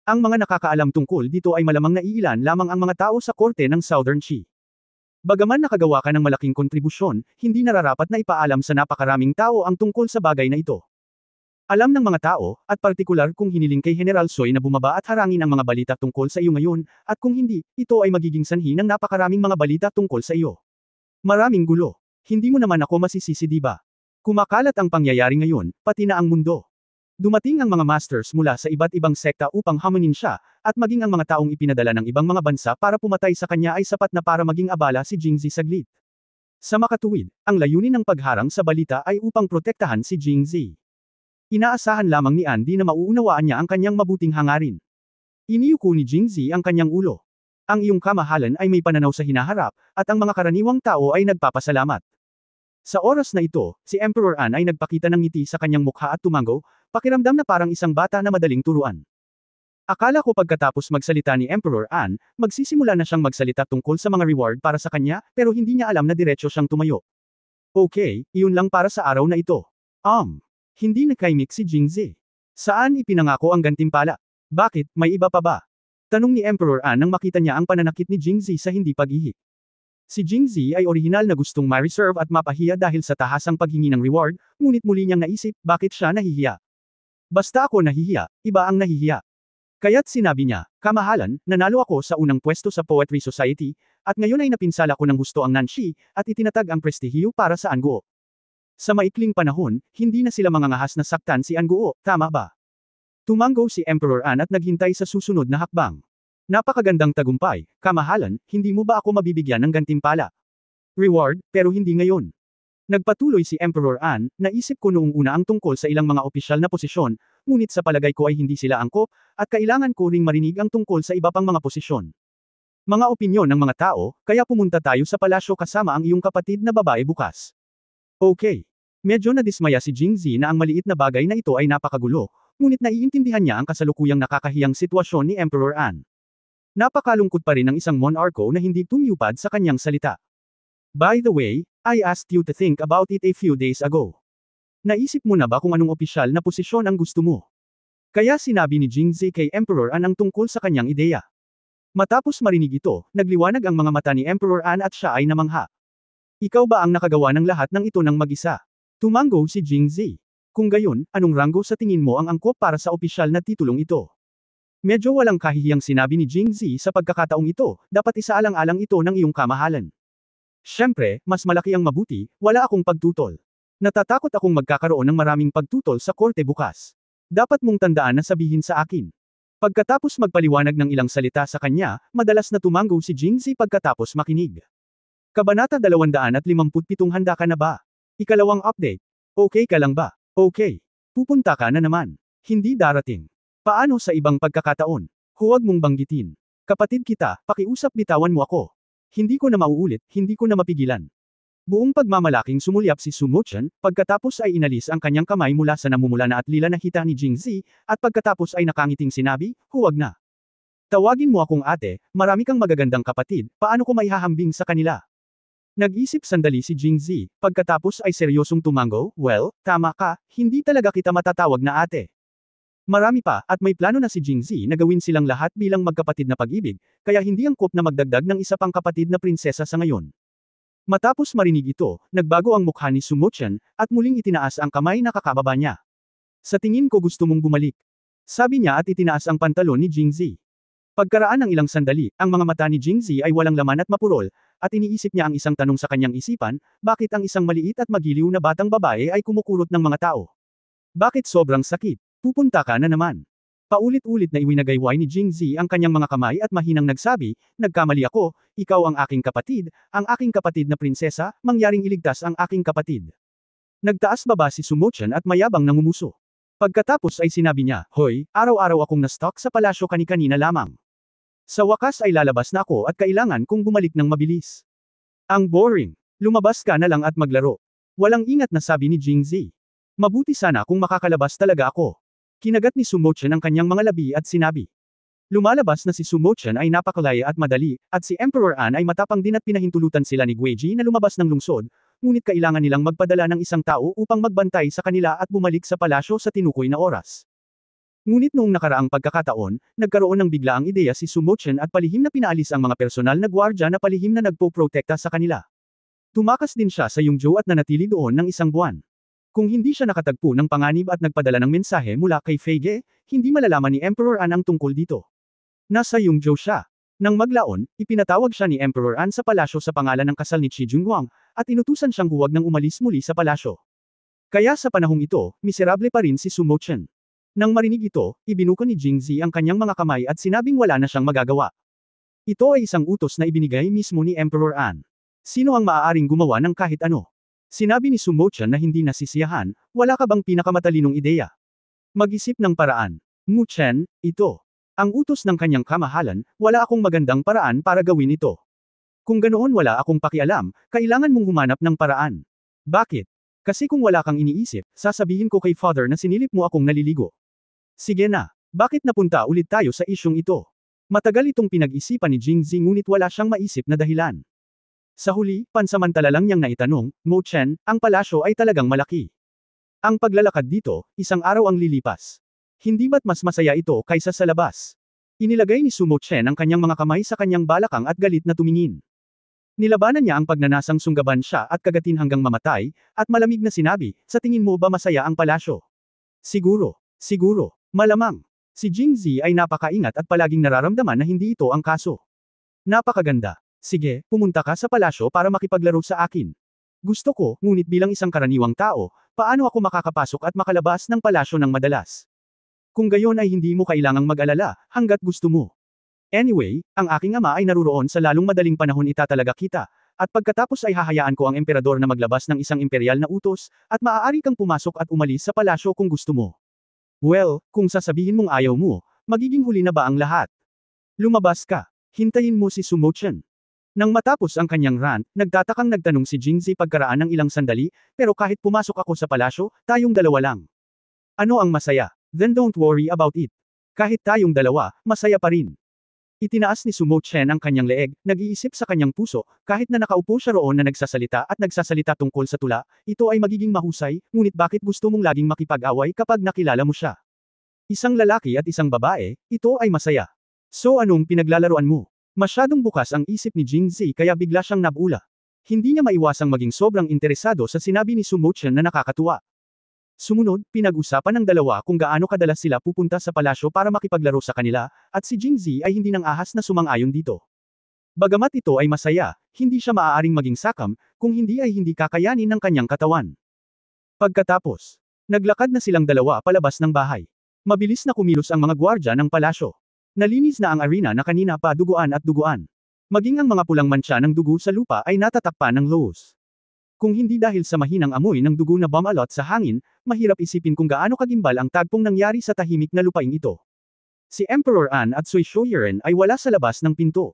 Ang mga nakakaalam tungkol dito ay malamang naiilan lamang ang mga tao sa korte ng Southern Qi. Bagaman nakagawa ka ng malaking kontribusyon, hindi nararapat na ipaalam sa napakaraming tao ang tungkol sa bagay na ito. Alam ng mga tao, at partikular kung hiniling kay General Soy na bumaba at harangin ang mga balita tungkol sa iyo ngayon, at kung hindi, ito ay magiging sanhi ng napakaraming mga balita tungkol sa iyo. Maraming gulo. Hindi mo naman ako masisisi, di ba? Kumakalat ang pangyayari ngayon, pati na ang mundo. Dumating ang mga masters mula sa iba't ibang sekta upang hamunin siya, at maging ang mga taong ipinadala ng ibang mga bansa para pumatay sa kanya ay sapat na para maging abala si Jingzi saglit. Sa makatuwid, ang layunin ng pagharang sa balita ay upang protektahan si Jingzi. Inaasahan lamang ni Andy na mauunawaan niya ang kanyang mabuting hangarin. Iniyuko ni Jingzi ang kanyang ulo. Ang iyong kamahalan ay may pananaw sa hinaharap, at ang mga karaniwang tao ay nagpapasalamat. Sa oras na ito, si Emperor An ay nagpakita ng ngiti sa kanyang mukha at tumango, pakiramdam na parang isang bata na madaling turuan. Akala ko pagkatapos magsalita ni Emperor An, magsisimula na siyang magsalita tungkol sa mga reward para sa kanya, pero hindi niya alam na diretso siyang tumayo. Okay, iyon lang para sa araw na ito. Hindi nakaimik si Jingzi. Saan ipinangako ang gantimpala? Bakit, may iba pa ba? Tanong ni Emperor An nang makita niya ang pananakit ni Jingzi sa hindi pag-ihi. Si Jingzi ay orihinal na gustong ma-reserve at mapahiya dahil sa tahasang paghingi ng reward, ngunit muli niyang naisip, bakit siya nahihiya? Basta ako nahihiya, iba ang nahihiya. Kaya't sinabi niya, kamahalan, nanalo ako sa unang pwesto sa Poetry Society, at ngayon ay napinsala ko ng husto ang Nanshi, at itinatag ang prestihiyo para sa Anguo. Sa maikling panahon, hindi na sila mangangahas na saktan si Anguo, tama ba? Tumango si Emperor An at naghintay sa susunod na hakbang. Napakagandang tagumpay, kamahalan, hindi mo ba ako mabibigyan ng gantimpala? Reward, pero hindi ngayon. Nagpatuloy si Emperor An, naisip ko noong una ang tungkol sa ilang mga opisyal na posisyon, ngunit sa palagay ko ay hindi sila angkop, at kailangan ko ring marinig ang tungkol sa iba pang mga posisyon. Mga opinyon ng mga tao, kaya pumunta tayo sa palasyo kasama ang iyong kapatid na babae bukas. Okay. Medyo nadismaya si Jingzi na ang maliit na bagay na ito ay napakagulo, ngunit naiintindihan niya ang kasalukuyang nakakahiyang sitwasyon ni Emperor An. Napakalungkot pa rin ng isang monarko na hindi tumiyupad sa kanyang salita. By the way, I asked you to think about it a few days ago. Naisip mo na ba kung anong opisyal na posisyon ang gusto mo? Kaya sinabi ni Jingzi kay Emperor An ang tungkol sa kanyang ideya. Matapos marinig ito, nagliwanag ang mga mata ni Emperor An at siya ay namangha. Ikaw ba ang nakagawa ng lahat ng ito ng mag-isa? Tumango si Jingzi. Kung gayon, anong ranggo sa tingin mo ang angkop para sa opisyal na titulong ito? Medyo walang kahihiyang sinabi ni Jingzi sa pagkakataong ito, dapat isaalang-alang ito ng iyong kamahalan. Siyempre, mas malaki ang mabuti, wala akong pagtutol. Natatakot akong magkakaroon ng maraming pagtutol sa korte bukas. Dapat mong tandaan na sabihin sa akin. Pagkatapos magpaliwanag ng ilang salita sa kanya, madalas na tumango si Jingzi pagkatapos makinig. Kabanata 257, handa ka na ba? Ikalawang update. Okay ka lang ba? Okay. Pupunta ka na naman. Hindi darating. Paano sa ibang pagkakataon? Huwag mong banggitin. Kapatid kita, pakiusap bitawan mo ako. Hindi ko na mauulit, hindi ko na mapigilan. Buong pagmamalaking sumulyap si Sumochan, pagkatapos ay inalis ang kanyang kamay mula sa namumula na at lila na hita ni Jingzi, at pagkatapos ay nakangiting sinabi, huwag na. Tawagin mo akong ate, marami kang magagandang kapatid, paano ko maihahambing sa kanila? Nag-isip sandali si Jingzi, pagkatapos ay seryosong tumango, well, tama ka, hindi talaga kita matatawag na ate. Marami pa, at may plano na si Jingzi na gawin silang lahat bilang magkapatid na pag-ibig, kaya hindi angkop na magdagdag ng isa pang kapatid na prinsesa sa ngayon. Matapos marinig ito, nagbago ang mukha ni Sumochan, at muling itinaas ang kamay na kakababa niya. Sa tingin ko gusto mong bumalik. Sabi niya at itinaas ang pantalon ni Jingzi. Pagkaraan ng ilang sandali, ang mga mata ni Jingzi ay walang laman at mapurol, at iniisip niya ang isang tanong sa kanyang isipan, bakit ang isang maliit at magiliw na batang babae ay kumukurot ng mga tao? Bakit sobrang sakit? Pupunta ka na naman. Paulit-ulit na iwinagayway ni Jingzi ang kanyang mga kamay at mahinang nagsabi, nagkamali ako, ikaw ang aking kapatid na prinsesa, mangyaring iligtas ang aking kapatid. Nagtaas baba si Sumochan at mayabang nangumuso. Pagkatapos ay sinabi niya, hoy, araw-araw akong na-stalk sa palasyo kani-kanina lamang. Sa wakas ay lalabas na ako at kailangan kong bumalik ng mabilis. Ang boring. Lumabas ka na lang at maglaro. Walang ingat na sabi ni Jingzi. Mabuti sana kung makakalabas talaga ako. Kinagat ni Sumochan ang kanyang mga labi at sinabi. Lumalabas na si Sumochan ay napakalaya at madali, at si Emperor An ay matapang din at pinahintulutan sila ni Gueji na lumabas ng lungsod, ngunit kailangan nilang magpadala ng isang tao upang magbantay sa kanila at bumalik sa palasyo sa tinukoy na oras. Ngunit noong nakaraang pagkakataon, nagkaroon ng biglaang ideya si Sumochan at palihim na pinaalis ang mga personal na gwardya na palihim na nagpo-protekta sa kanila. Tumakas din siya sa Yongzhou at nanatili doon ng isang buwan. Kung hindi siya nakatagpo ng panganib at nagpadala ng mensahe mula kay Feige, hindi malalaman ni Emperor An ang tungkol dito. Nasa Yongzhou siya. Nang maglaon, ipinatawag siya ni Emperor An sa palasyo sa pangalan ng kasal ni Qi Junhuang, at inutusan siyang huwag nang umalis muli sa palasyo. Kaya sa panahong ito, miserable pa rin si Sumochan. Nang marinig ito, ibinuko ni Jingzi ang kanyang mga kamay at sinabing wala na siyang magagawa. Ito ay isang utos na ibinigay mismo ni Emperor An. Sino ang maaaring gumawa ng kahit ano? Sinabi ni Sumochan na hindi nasisiyahan, wala ka bang pinakamatalinong ideya? Mag-isip ng paraan. Muchen, ito. Ang utos ng kanyang kamahalan, wala akong magandang paraan para gawin ito. Kung ganoon wala akong pakialam, kailangan mong humanap ng paraan. Bakit? Kasi kung wala kang iniisip, sasabihin ko kay Father na sinilip mo akong naliligo. Sige na. Bakit napunta ulit tayo sa isyong ito? Matagal itong pinag-isipan ni Jingzi ngunit wala siyang maisip na dahilan. Sa huli, pansamantala lang niyang naitanong, Mo Chen, ang palasyo ay talagang malaki. Ang paglalakad dito, isang araw ang lilipas. Hindi ba't mas masaya ito kaysa sa labas? Inilagay ni Sumo Chen ang kanyang mga kamay sa kanyang balakang at galit na tumingin. Nilabanan niya ang pagnanasang sunggaban siya at kagatin hanggang mamatay, at malamig na sinabi, sa tingin mo ba masaya ang palasyo? Siguro, malamang. Si Jingzi ay napakaingat at palaging nararamdaman na hindi ito ang kaso. Napakaganda. Sige, pumunta ka sa palasyo para makipaglaro sa akin. Gusto ko, ngunit bilang isang karaniwang tao, paano ako makakapasok at makalabas ng palasyo ng madalas? Kung gayon ay hindi mo kailangang mag-alala, hanggat gusto mo. Anyway, ang aking ama ay naruroon sa lalong madaling panahon itatalaga kita, at pagkatapos ay hahayaan ko ang emperador na maglabas ng isang imperial na utos, at maaari kang pumasok at umalis sa palasyo kung gusto mo. Well, kung sasabihin mong ayaw mo, magiging huli na ba ang lahat? Lumabas ka. Hintayin mo si Sumochan. Nang matapos ang kanyang rant, nagtatakang nagtanong si Jingzi pagkaraan ng ilang sandali, pero kahit pumasok ako sa palasyo, tayong dalawa lang. Ano ang masaya? Then don't worry about it. Kahit tayong dalawa, masaya pa rin. Itinaas ni Sumo Chen ang kanyang leeg, nag-iisip sa kanyang puso, kahit na nakaupo siya roon na nagsasalita tungkol sa tula, ito ay magiging mahusay, ngunit bakit gusto mong laging makipag-away kapag nakilala mo siya? Isang lalaki at isang babae, ito ay masaya. So anong pinaglalaruan mo? Masyadong bukas ang isip ni Jingzi kaya bigla siyang nabula. Hindi niya maiwasang maging sobrang interesado sa sinabi ni Sumo Chen na nakakatuwa. Sumunod, pinag-usapan ng dalawa kung gaano kadalas sila pupunta sa palasyo para makipaglaro sa kanila, at si Jingzi ay hindi nang ahas na sumang-ayon dito. Bagamat ito ay masaya, hindi siya maaaring maging sakam, kung hindi ay hindi kakayanin ng kanyang katawan. Pagkatapos, naglakad na silang dalawa palabas ng bahay. Mabilis na kumilos ang mga gwardya ng palasyo. Nalinis na ang arena na kanina pa duguan at duguan. Maging ang mga pulang mantsa ng dugo sa lupa ay natatakpan ng loos. Kung hindi dahil sa mahinang amoy ng dugo na bumalot sa hangin, mahirap isipin kung gaano kagimbal ang tagpong nangyari sa tahimik na lupaing ito. Si Emperor An at Sui Shouyuren ay wala sa labas ng pinto.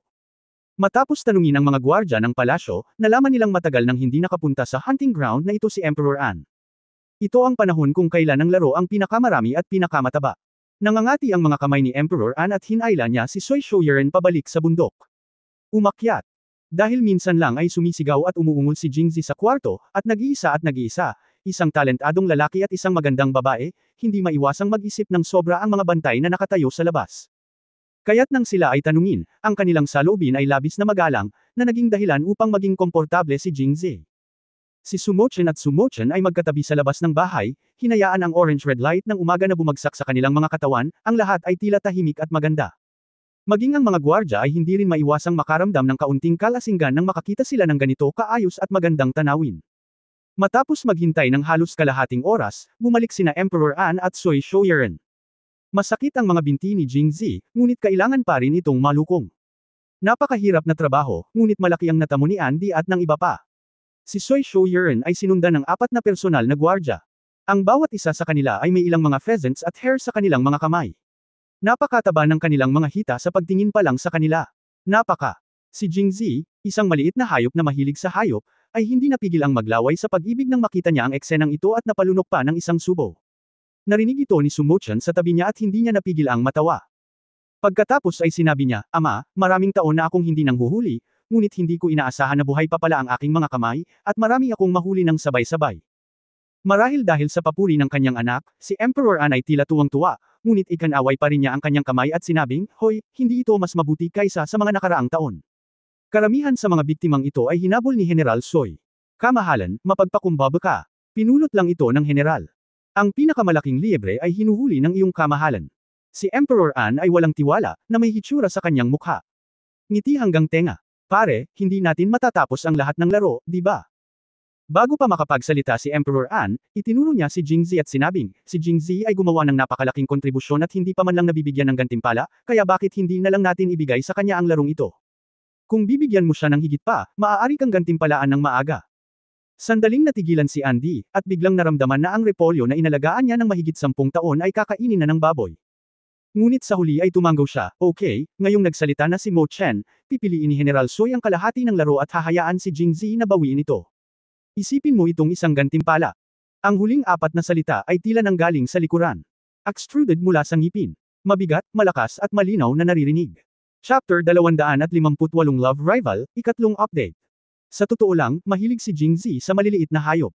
Matapos tanungin ang mga gwardya ng palasyo, nalaman nilang matagal nang hindi nakapunta sa hunting ground na ito si Emperor An. Ito ang panahon kung kailan ang laro ang pinakamarami at pinakamataba. Nangangati ang mga kamay ni Emperor An at hinayla niya si Sui Shouyuren pabalik sa bundok. Umakyat. Dahil minsan lang ay sumisigaw at umuungol si Jingzi sa kwarto, at nag-iisa, isang talentadong lalaki at isang magandang babae, hindi maiwasang mag-isip ng sobra ang mga bantay na nakatayo sa labas. Kaya't nang sila ay tanungin, ang kanilang saloobin ay labis na magalang, na naging dahilan upang maging komportable si Jingzi. Si Sumochen at Sumochen ay magkatabi sa labas ng bahay, hinayaan ang orange-red light ng umaga na bumagsak sa kanilang mga katawan, ang lahat ay tila tahimik at maganda. Maging ang mga gwardya ay hindi rin maiwasang makaramdam ng kaunting kalasinggan nang makakita sila ng ganito kaayos at magandang tanawin. Matapos maghintay ng halos kalahating oras, bumalik sina Emperor An at Sui Shouyuren. Masakit ang mga binti ni Jingzi, ngunit kailangan pa rin itong malukong. Napakahirap na trabaho, ngunit malaki ang natamo ni Andy at ng iba pa. Si Sui Shouyuren ay sinundan ng 4 na personal na gwardya. Ang bawat isa sa kanila ay may ilang mga pheasants at hair sa kanilang mga kamay. Napakataba ng kanilang mga hita sa pagtingin pa lang sa kanila. Si Jingzi, isang maliit na hayop na mahilig sa hayop, ay hindi napigil ang maglaway sa pag-ibig nang makita niya ang eksenang ito at napalunok pa ng isang subo. Narinig ito ni Sumochen sa tabi niya at hindi niya napigil ang matawa. Pagkatapos ay sinabi niya, Ama, maraming taon na akong hindi nanghuhuli, ngunit hindi ko inaasahan na buhay pa pala ang aking mga kamay, at marami akong mahuli ng sabay-sabay. Marahil dahil sa papuri ng kanyang anak, si Emperor An ay tila tuwang-tuwa, ngunit ikanaway pa rin niya ang kanyang kamay at sinabing, Hoy, hindi ito mas mabuti kaysa sa mga nakaraang taon. Karamihan sa mga biktimang ito ay hinabol ni General Soy. Kamahalan, mapagpakumbaba ka. Pinulot lang ito ng general. Ang pinakamalaking liebre ay hinuhuli ng iyong kamahalan. Si Emperor An ay walang tiwala, na may hitsura sa kanyang mukha. Ngiti hanggang tenga. Pare, hindi natin matatapos ang lahat ng laro, di ba? Bago pa makapagsalita si Emperor An, itinuro niya si Jingzi at sinabing, si Jingzi ay gumawa ng napakalaking kontribusyon at hindi pa man lang nabibigyan ng gantimpala, kaya bakit hindi na lang natin ibigay sa kanya ang larong ito? Kung bibigyan mo siya ng higit pa, maaari kang gantimpalaan ng maaga. Sandaling natigilan si Andy, at biglang naramdaman na ang repolyo na inalagaan niya ng mahigit 10 taon ay kakainin na ng baboy. Ngunit sa huli ay tumanggaw siya, okay, ngayong nagsalita na si Mo Chen, pipiliin ni General Soy ang kalahati ng laro at hahayaan si Jingzi na bawiin ito. Isipin mo itong isang gantimpala. Ang huling 4 na salita ay tila nanggaling sa likuran. Extruded mula sa ngipin. Mabigat, malakas at malinaw na naririnig. Chapter 258 Love Rival, ikatlong update. Sa totoo lang, mahilig si Jingzi sa maliliit na hayop.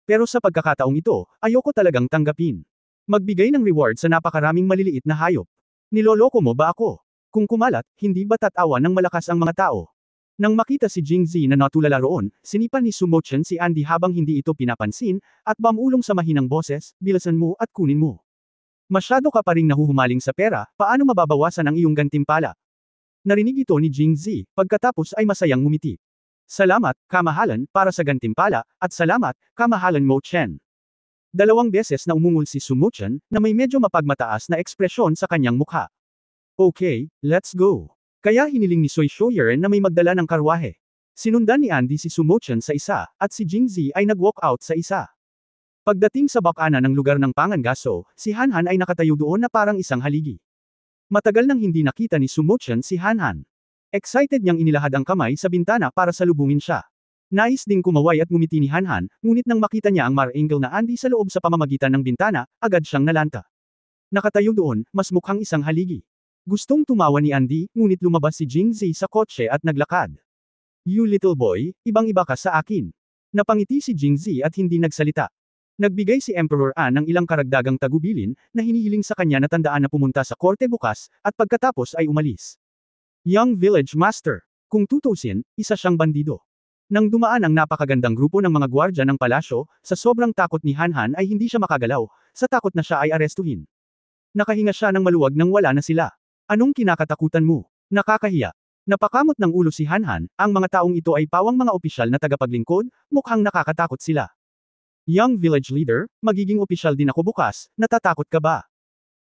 Pero sa pagkakataong ito, ayoko talagang tanggapin. Magbigay ng reward sa napakaraming maliliit na hayop. Niloloko mo ba ako? Kung kumalat, hindi ba tatawa ng malakas ang mga tao? Nang makita si Jingzi na natulala roon, sinipan ni Sumochen si Andy habang hindi ito pinapansin, at bamulong sa mahinang boses, bilisan mo at kunin mo. Masyado ka pa ring nahuhumaling sa pera, paano mababawasan ang iyong gantimpala? Narinig ito ni Jingzi, pagkatapos ay masayang ngumiti. Salamat, kamahalan, para sa gantimpala, at salamat, kamahalan Mo Chen. 2 beses na umungol si Sumochen, na may medyo mapagmataas na ekspresyon sa kanyang mukha. Okay, let's go. Kaya hiniling ni Sui Shouyuren na may magdala ng karwahe. Sinundan ni Andy si Sumochen sa isa, at si Jingzi ay nag-walk out sa isa. Pagdating sa bakana ng lugar ng Pangangaso, si Hanhan ay nakatayo doon na parang isang haligi. Matagal nang hindi nakita ni Sumochen si Hanhan. Excited niyang inilahad ang kamay sa bintana para salubungin siya. Nais ding kumaway at ngumiti ni Hanhan, ngunit nang makita niya ang mar-angle na Andy sa loob sa pamamagitan ng bintana, agad siyang nalanta. Nakatayo doon, mas mukhang isang haligi. Gustong tumawa ni Andy, ngunit lumabas si Jingzi sa kotse at naglakad. You little boy, ibang-iba ka sa akin. Napangiti si Jingzi at hindi nagsalita. Nagbigay si Emperor An ng ilang karagdagang tagubilin, na hinihiling sa kanya na tandaan na pumunta sa korte bukas, at pagkatapos ay umalis. Young Village Master. Kung tutusin, isa siyang bandido. Nang dumaan ang napakagandang grupo ng mga gwardya ng palasyo, sa sobrang takot ni Hanhan ay hindi siya makagalaw, sa takot na siya ay arestuhin. Nakahinga siya ng maluwag nang wala na sila. Anong kinakatakutan mo? Nakakahiya. Napakamot ng ulo si Hanhan, ang mga taong ito ay pawang mga opisyal na tagapaglingkod, mukhang nakakatakot sila. Young village leader, magiging opisyal din ako bukas, natatakot ka ba?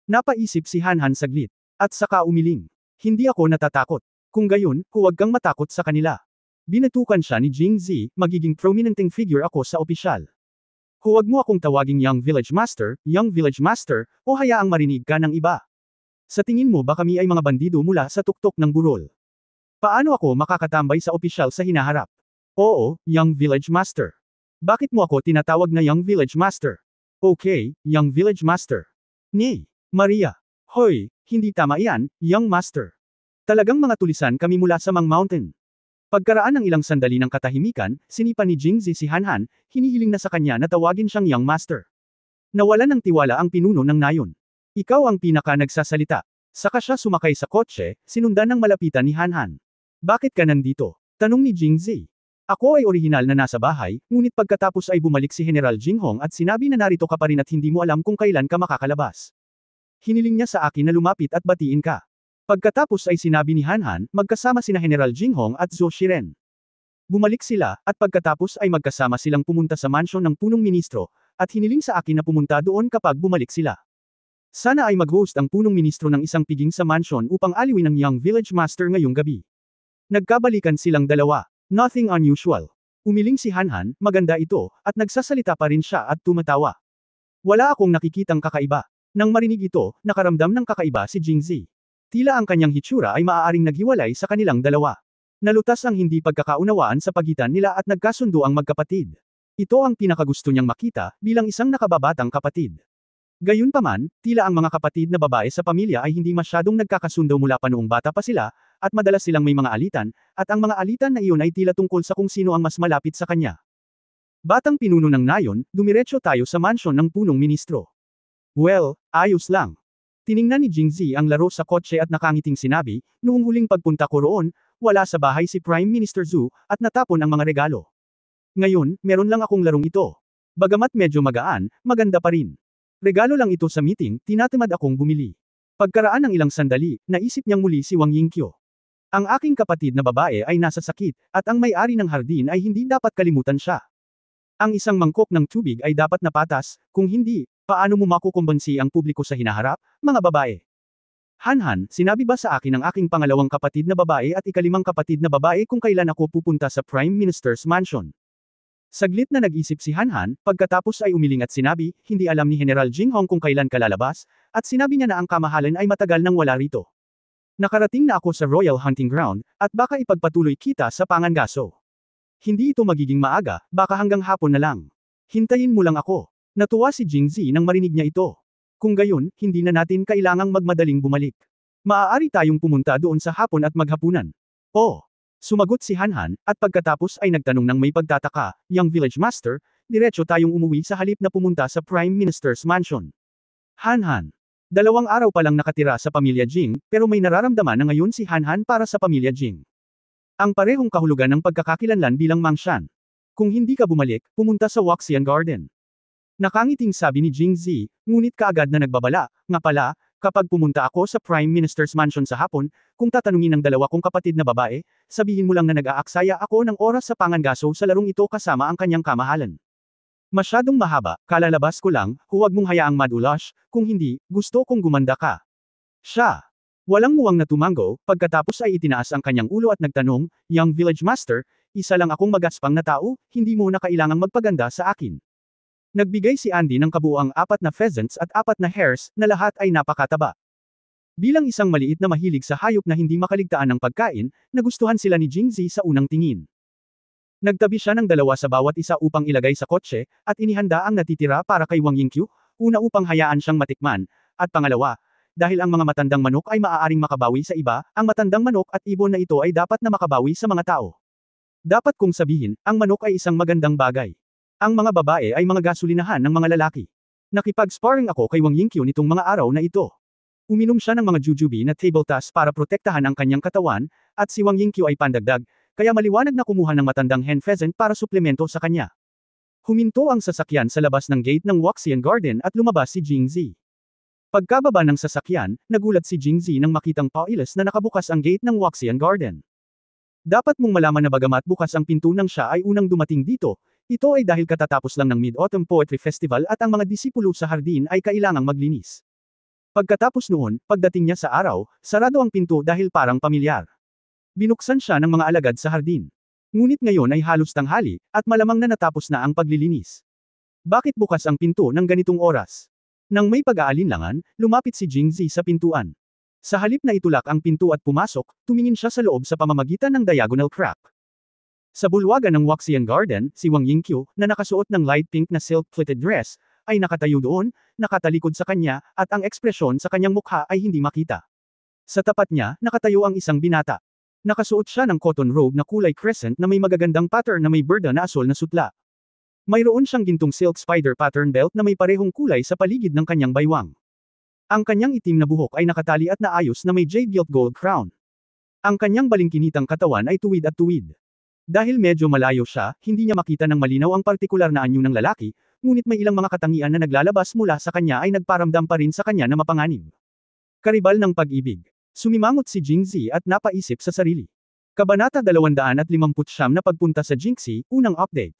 Napaisip si Hanhan saglit. At saka umiling. Hindi ako natatakot. Kung gayon, huwag kang matakot sa kanila. Binatukan siya ni Jingzi, magiging prominenteng figure ako sa opisyal. Huwag mo akong tawaging Young Village Master, o hayaang marinig ka ng iba. Sa tingin mo ba kami ay mga bandido mula sa tuktok ng burol? Paano ako makakatambay sa opisyal sa hinaharap? Oo, Young Village Master. Bakit mo ako tinatawag na Young Village Master? Okay, Young Village Master. Nay, Maria. Hoy, hindi tama yan, Young Master. Talagang mga tulisan kami mula sa Mang Mountain. Pagkaraan ng ilang sandali ng katahimikan, sinipa ni Jingzi si Hanhan, hinihiling na sa kanya na tawagin siyang Young Master. Nawalan ng tiwala ang pinuno ng nayon. Ikaw ang pinaka nagsasalita. Saka siya sumakay sa kotse, sinundan ng malapitan ni Hanhan. Bakit ka nandito? Tanong ni Jingzi. Ako ay orihinal na nasa bahay, ngunit pagkatapos ay bumalik si General Jinghong at sinabi na narito ka pa rin at hindi mo alam kung kailan ka makakalabas. Hiniling niya sa akin na lumapit at batiin ka. Pagkatapos ay sinabi ni Hanhan, magkasama sina General Jinghong at Zhou Shiren. Bumalik sila, at pagkatapos ay magkasama silang pumunta sa mansyon ng punong ministro, at hiniling sa akin na pumunta doon kapag bumalik sila. Sana ay mag-host ang punong ministro ng isang piging sa mansyon upang aliwin ang Young Village Master ngayong gabi. Nagkabalikan silang dalawa. Nothing unusual. Umiling si Hanhan, maganda ito, at nagsasalita pa rin siya at tumatawa. Wala akong nakikitang kakaiba. Nang marinig ito, nakaramdam ng kakaiba si Jingzi. Tila ang kanyang hitsura ay maaaring naghiwalay sa kanilang dalawa. Nalutas ang hindi pagkakaunawaan sa pagitan nila at nagkasundo ang magkapatid. Ito ang pinakagusto niyang makita, bilang isang nakababatang kapatid. Gayunpaman, tila ang mga kapatid na babae sa pamilya ay hindi masyadong nagkakasundo mula pa noong bata pa sila, at madalas silang may mga alitan, at ang mga alitan na iyon ay tila tungkol sa kung sino ang mas malapit sa kanya. Batang pinuno ng nayon, dumiretso tayo sa mansyon ng punong ministro. Well, ayos lang. Tiningnan ni Jingzi ang laro sa kotse at nakangiting sinabi, noong huling pagpunta ko roon, wala sa bahay si Prime Minister Zhu, at natapon ang mga regalo. Ngayon, meron lang akong larong ito. Bagamat medyo magaan, maganda pa rin. Regalo lang ito sa meeting, tinatamad akong bumili. Pagkaraan ng ilang sandali, naisip niyang muli si Wang Yingqiu. Ang aking kapatid na babae ay nasa sakit, at ang may-ari ng hardin ay hindi dapat kalimutan siya. Ang isang mangkok ng tubig ay dapat na patas, kung hindi, paano mo makukumbansi ang publiko sa hinaharap, mga babae? Hanhan, sinabi ba sa akin ng aking pangalawang kapatid na babae at ikalimang kapatid na babae kung kailan ako pupunta sa Prime Minister's Mansion? Saglit na nag-isip si Hanhan, pagkatapos ay umiling at sinabi, hindi alam ni General Jinghong kung kailan ka lalabas, at sinabi niya na ang kamahalan ay matagal nang wala rito. Nakarating na ako sa Royal Hunting Ground, at baka ipagpatuloy kita sa pangangaso. Hindi ito magiging maaga, baka hanggang hapon na lang. Hintayin mo lang ako. Natuwa si Jingzi nang marinig niya ito. Kung gayon, hindi na natin kailangang magmadaling bumalik. Maaari tayong pumunta doon sa hapon at maghapunan. Oh! Sumagot si Hanhan, at pagkatapos ay nagtanong ng may pagtataka, Young Village Master, diretso tayong umuwi sa halip na pumunta sa Prime Minister's Mansion. Hanhan. 2 araw pa lang nakatira sa pamilya Jing, pero may nararamdaman na ngayon si Hanhan para sa pamilya Jing. Ang parehong kahulugan ng pagkakakilanlan bilang Mangshan. Kung hindi ka bumalik, pumunta sa Waxian Garden. Nakangiting sabi ni Jingzi, ngunit kaagad na nagbabala, nga pala, kapag pumunta ako sa Prime Minister's Mansion sa hapon, kung tatanungin ng 2 kong kapatid na babae, sabihin mo lang na nag-aaksaya ako ng oras sa pangangaso sa larong ito kasama ang kanyang kamahalan. Masyadong mahaba, kalalabas ko lang, huwag mong hayaang madulash, kung hindi, gusto kong gumanda ka. Siya. Walang muwang na tumango, pagkatapos ay itinaas ang kanyang ulo at nagtanong, Young Village Master, isa lang akong magaspang na tao, hindi mo na kailangang magpaganda sa akin. Nagbigay si Andy ng kabuuang 4 na pheasants at 4 na hares, na lahat ay napakataba. Bilang isang maliit na mahilig sa hayop na hindi makaligtaan ng pagkain, nagustuhan sila ni Jingzi sa unang tingin. Nagtabi siya ng 2 sa bawat isa upang ilagay sa kotse, at inihanda ang natitira para kay Wang Yingqiu, una upang hayaan siyang matikman, at pangalawa, dahil ang mga matandang manok ay maaaring makabawi sa iba, ang matandang manok at ibon na ito ay dapat na makabawi sa mga tao. Dapat kong sabihin, ang manok ay isang magandang bagay. Ang mga babae ay mga gasolinahan ng mga lalaki. Nakipag-sparring ako kay Wang Yingqiu nitong mga araw na ito. Uminom siya ng mga jujube na table tas para protektahan ang kanyang katawan, at si Wang Yingqiu ay pandagdag, kaya maliwanag na kumuha ng matandang hen pheasant para suplemento sa kanya. Huminto ang sasakyan sa labas ng gate ng Waxian Garden at lumabas si Jingzi. Pagkababa ng sasakyan, nagulat si Jingzi nang makitang pauilas na nakabukas ang gate ng Waxian Garden. Dapat mong malaman na bagamat bukas ang pinto nang siya ay unang dumating dito, ito ay dahil katatapos lang ng Mid-Autumn Poetry Festival at ang mga disipulo sa hardin ay kailangang maglinis. Pagkatapos noon, pagdating niya sa araw, sarado ang pinto dahil parang pamilyar. Binuksan siya ng mga alagad sa hardin. Ngunit ngayon ay halos tanghali, at malamang na natapos na ang paglilinis. Bakit bukas ang pinto ng ganitong oras? Nang may pag-aalinlangan, lumapit si Jingzi sa pintuan. Sa halip na itulak ang pinto at pumasok, tumingin siya sa loob sa pamamagitan ng diagonal crack. Sa bulwagan ng Waxian Garden, si Wang Yingqiu, na nakasuot ng light pink na silk-pleated dress, ay nakatayo doon, nakatalikod sa kanya, at ang ekspresyon sa kanyang mukha ay hindi makita. Sa tapat niya, nakatayo ang isang binata. Nakasuot siya ng cotton robe na kulay crescent na may magagandang pattern na may birda na asol na sutla. Mayroon siyang gintong silk spider pattern belt na may parehong kulay sa paligid ng kanyang baywang. Ang kanyang itim na buhok ay nakatali at naayos na may jade gilt gold crown. Ang kanyang balingkinitang katawan ay tuwid at tuwid. Dahil medyo malayo siya, hindi niya makita ng malinaw ang partikular na anyo ng lalaki, ngunit may ilang mga katangian na naglalabas mula sa kanya ay nagparamdam pa rin sa kanya na mapanganib. Karibal ng pag-ibig. Sumimangot si Jingzi at napaisip sa sarili. Kabanata 259 na pagpunta sa Jingxi, unang update.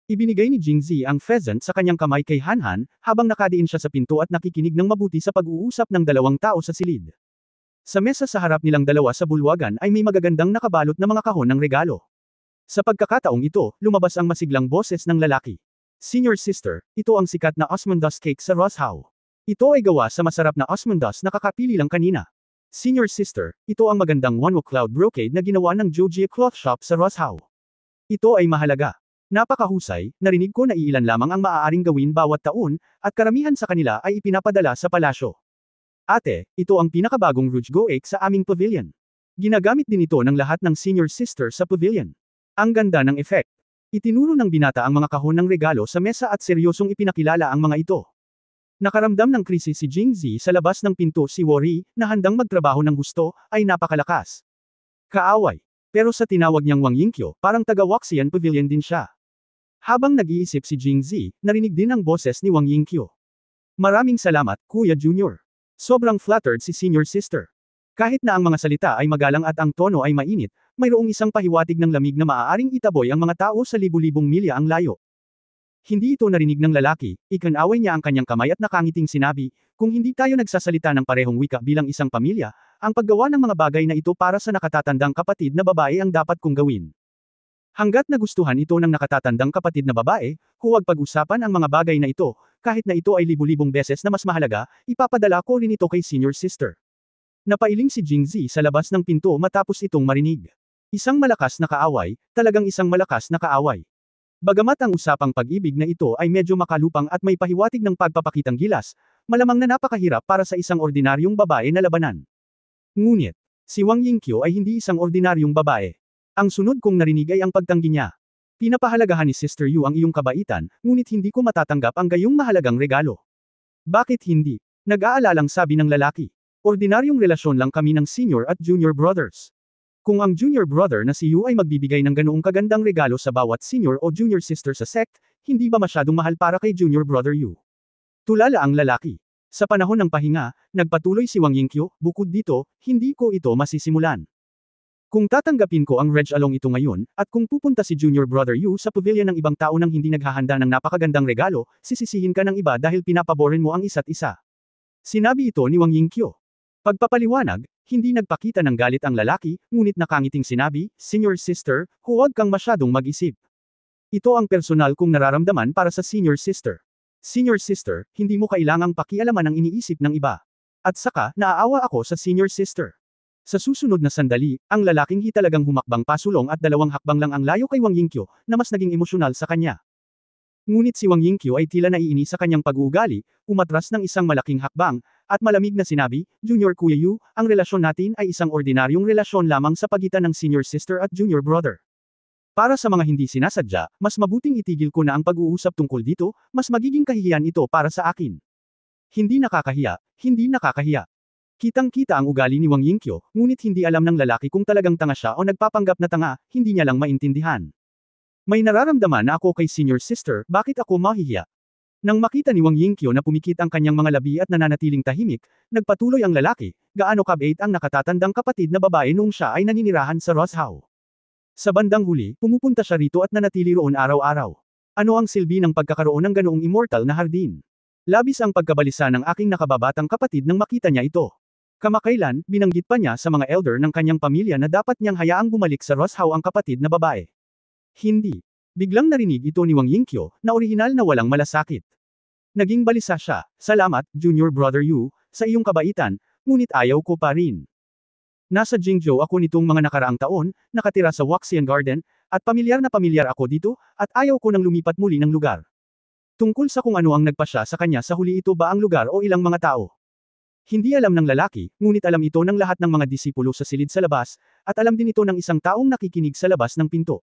Ibinigay ni Jingzi ang pheasant sa kanyang kamay kay Hanhan, habang nakadiin siya sa pinto at nakikinig ng mabuti sa pag-uusap ng dalawang tao sa silid. Sa mesa sa harap nilang dalawa sa bulwagan ay may magagandang nakabalot na mga kahon ng regalo. Sa pagkakataong ito, lumabas ang masiglang boses ng lalaki. Senior sister, ito ang sikat na Osmondos cake sa Roshow. Ito ay gawa sa masarap na Osmondos na kakapili lang kanina. Senior sister, ito ang magandang Wonwo Cloud brocade na ginawa ng Jojie Cloth Shop sa Roshow. Ito ay mahalaga. Napakahusay, narinig ko na iilan lamang ang maaaring gawin bawat taon, at karamihan sa kanila ay ipinapadala sa palasyo. Ate, ito ang pinakabagong Rouge Goek sa aming pavilion. Ginagamit din ito ng lahat ng senior sister sa pavilion. Ang ganda ng effect. Itinuro ng binata ang mga kahon ng regalo sa mesa at seryosong ipinakilala ang mga ito. Nakaramdam ng krisis si Jingzi sa labas ng pinto si Wori, na handang magtrabaho ng gusto, ay napakalakas. Kaaway. Pero sa tinawag niyang Wang Yingqiu, parang taga-Waxian Pavilion din siya. Habang nag-iisip si Jingzi, narinig din ang boses ni Wang Yingqiu. Maraming salamat, Kuya Junior. Sobrang flattered si senior sister. Kahit na ang mga salita ay magalang at ang tono ay mainit, mayroong isang pahiwatig ng lamig na maaaring itaboy ang mga tao sa libu-libong milya ang layo. Hindi ito narinig ng lalaki, ikinaway niya ang kanyang kamay at nakangiting sinabi, kung hindi tayo nagsasalita ng parehong wika bilang isang pamilya, ang paggawa ng mga bagay na ito para sa nakatatandang kapatid na babae ang dapat kong gawin. Hanggat nagustuhan ito ng nakatatandang kapatid na babae, huwag pag-usapan ang mga bagay na ito, kahit na ito ay libu-libong beses na mas mahalaga, ipapadala ko rin ito kay senior sister. Napailing si Jingzi sa labas ng pinto matapos itong marinig. Isang malakas na kaaway, talagang isang malakas na kaaway. Bagamat ang usapang pag-ibig na ito ay medyo makalupang at may pahiwatig ng pagpapakitang gilas, malamang na napakahirap para sa isang ordinaryong babae na labanan. Ngunit, si Wang Yingqiu ay hindi isang ordinaryong babae. Ang sunod kong narinig ay ang pagtanggi niya. Pinapahalagahan ni Sister Yu ang iyong kabaitan, ngunit hindi ko matatanggap ang gayong mahalagang regalo. Bakit hindi? Nag-aalalang sabi ng lalaki. Ordinaryong relasyon lang kami ng senior at junior brothers. Kung ang junior brother na si Yu ay magbibigay ng ganoong kagandang regalo sa bawat senior o junior sister sa sect, hindi ba masyadong mahal para kay junior brother Yu? Tulala ang lalaki. Sa panahon ng pahinga, nagpatuloy si Wang Yingqiu, bukod dito, hindi ko ito masisimulan. Kung tatanggapin ko ang Reg Along ito ngayon, at kung pupunta si junior brother Yu sa pavilion ng ibang tao nang hindi naghahanda ng napakagandang regalo, sisisihin ka ng iba dahil pinapaborin mo ang isa't isa. Sinabi ito ni Wang Yingqiu. Pagpapaliwanag, hindi nagpakita ng galit ang lalaki, ngunit nakangiting sinabi, Senior sister, huwag kang masyadong mag-isip. Ito ang personal kong nararamdaman para sa senior sister. Senior sister, hindi mo kailangang pakialaman ang iniisip ng iba. At saka, naaawa ako sa senior sister. Sa susunod na sandali, ang lalaking hitalagang humakbang pasulong at 2 hakbang lang ang layo kay Wang Yingqiu, na mas naging emosyonal sa kanya. Ngunit si Wang Yingqiu ay tila naiini sa kanyang pag-uugali, umatras ng isang malaking hakbang, at malamig na sinabi, Junior Kuya Yu, ang relasyon natin ay isang ordinaryong relasyon lamang sa pagitan ng senior sister at junior brother. Para sa mga hindi sinasadya, mas mabuting itigil ko na ang pag-uusap tungkol dito, mas magiging kahihiyan ito para sa akin. Hindi nakakahiya, hindi nakakahiya. Kitang-kita ang ugali ni Wang Yingqiu, ngunit hindi alam ng lalaki kung talagang tanga siya o nagpapanggap na tanga, hindi niya lang maintindihan. May nararamdaman na ako kay senior sister, bakit ako mahihiya? Nang makita ni Wang Yingqiu na pumikit ang kanyang mga labi at nananatiling tahimik, nagpatuloy ang lalaki, gaano kabait ang nakatatandang kapatid na babae noong siya ay naninirahan sa Roshow. Sa bandang huli, pumupunta siya rito at nanatili roon araw-araw. Ano ang silbi ng pagkakaroon ng ganoong immortal na hardin? Labis ang pagkabalisa ng aking nakababatang kapatid nang makita niya ito. Kamakailan, binanggit pa niya sa mga elder ng kanyang pamilya na dapat niyang hayaang bumalik sa Roshow ang kapatid na babae. Hindi. Biglang narinig ito ni Wang Yingqiu, na orihinal na walang malasakit. Naging balisa siya, salamat, Junior Brother Yu, sa iyong kabaitan, ngunit ayaw ko pa rin. Nasa Jingzhou ako nitong mga nakaraang taon, nakatira sa Waxian Garden, at pamilyar ako dito, at ayaw ko nang lumipat muli ng lugar. Tungkol sa kung ano ang nagpasya sa kanya sa huli ito ba ang lugar o ilang mga tao. Hindi alam ng lalaki, ngunit alam ito ng lahat ng mga disipulo sa silid sa labas, at alam din ito ng isang taong nakikinig sa labas ng pinto.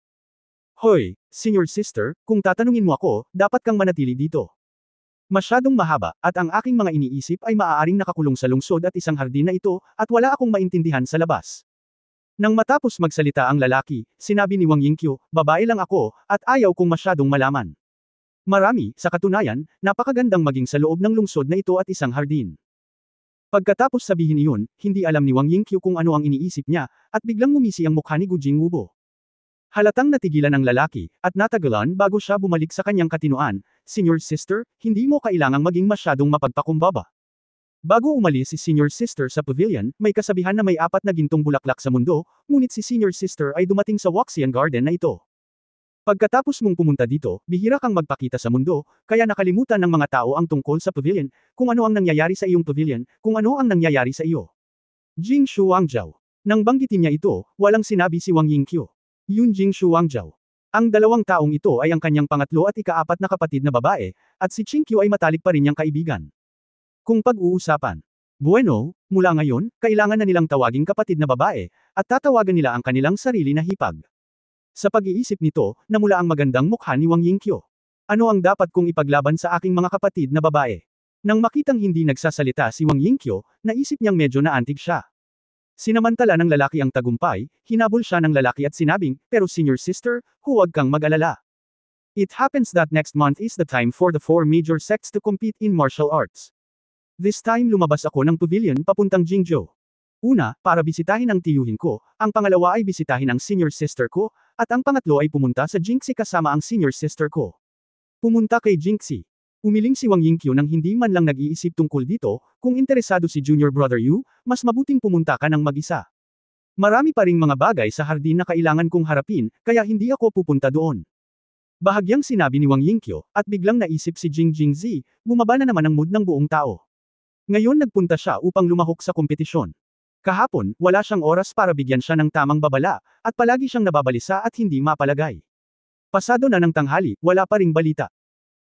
Hoy, senior sister, kung tatanungin mo ako, dapat kang manatili dito. Masyadong mahaba, at ang aking mga iniisip ay maaaring nakakulong sa lungsod at isang hardin na ito, at wala akong maintindihan sa labas. Nang matapos magsalita ang lalaki, sinabi ni Wang Yingqiu, babae lang ako, at ayaw kong masyadong malaman. Marami, sa katunayan, napakagandang maging sa loob ng lungsod na ito at isang hardin. Pagkatapos sabihin iyon, hindi alam ni Wang Yingqiu kung ano ang iniisip niya, at biglang ngumisi ang mukha ni Gu Jingwubo. Halatang natigilan ang lalaki, at natagalan bago siya bumalik sa kanyang katinoan, Senior Sister, hindi mo kailangang maging masyadong mapagpakumbaba. Bago umalis si Senior Sister sa pavilion, may kasabihan na may 4 na gintong bulaklak sa mundo, ngunit si Senior Sister ay dumating sa Waxian Garden na ito. Pagkatapos mong pumunta dito, bihira kang magpakita sa mundo, kaya nakalimutan ng mga tao ang tungkol sa pavilion, kung ano ang nangyayari sa iyong pavilion, kung ano ang nangyayari sa iyo. Jing Shuangjiao. Nang banggitin niya ito, walang sinabi si Wang Yingqiu. Yun Jing Shuangjiao. Ang dalawang taong ito ay ang kanyang pangatlo at ika-4 na kapatid na babae, at si Qingqiu ay matalik pa rin niyang kaibigan. Kung pag-uusapan. Bueno, mula ngayon, kailangan na nilang tawaging kapatid na babae, at tatawagan nila ang kanilang sarili na hipag. Sa pag-iisip nito, namula ang magandang mukha ni Wang Yingqiu. Ano ang dapat kong ipaglaban sa aking mga kapatid na babae? Nang makitang hindi nagsasalita si Wang Yingqiu, naisip niyang medyo naantig siya. Sinamantala ng lalaki ang tagumpay, hinabol siya ng lalaki at sinabing, pero senior sister, huwag kang mag-alala. It happens that next month is the time for the 4 major sects to compete in martial arts. This time lumabas ako ng pavilion papuntang Jingzhou. Una, para bisitahin ang tiyuhin ko, ang pangalawa ay bisitahin ang senior sister ko, at ang pangatlo ay pumunta sa Jingxi kasama ang senior sister ko. Pumunta kay Jingxi. Umiling si Wang Yingqiu nang hindi man lang nag-iisip tungkol dito, kung interesado si junior brother Yu, mas mabuting pumunta ka ng mag-isa. Marami pa ring mga bagay sa hardin na kailangan kong harapin, kaya hindi ako pupunta doon. Bahagyang sinabi ni Wang Yingqiu, at biglang naisip si Jing Jingzi, bumaba na naman ang mood ng buong tao. Ngayon nagpunta siya upang lumahok sa kompetisyon. Kahapon, wala siyang oras para bigyan siya ng tamang babala, at palagi siyang nababalisa at hindi mapalagay. Pasado na ng tanghali, wala pa ring balita.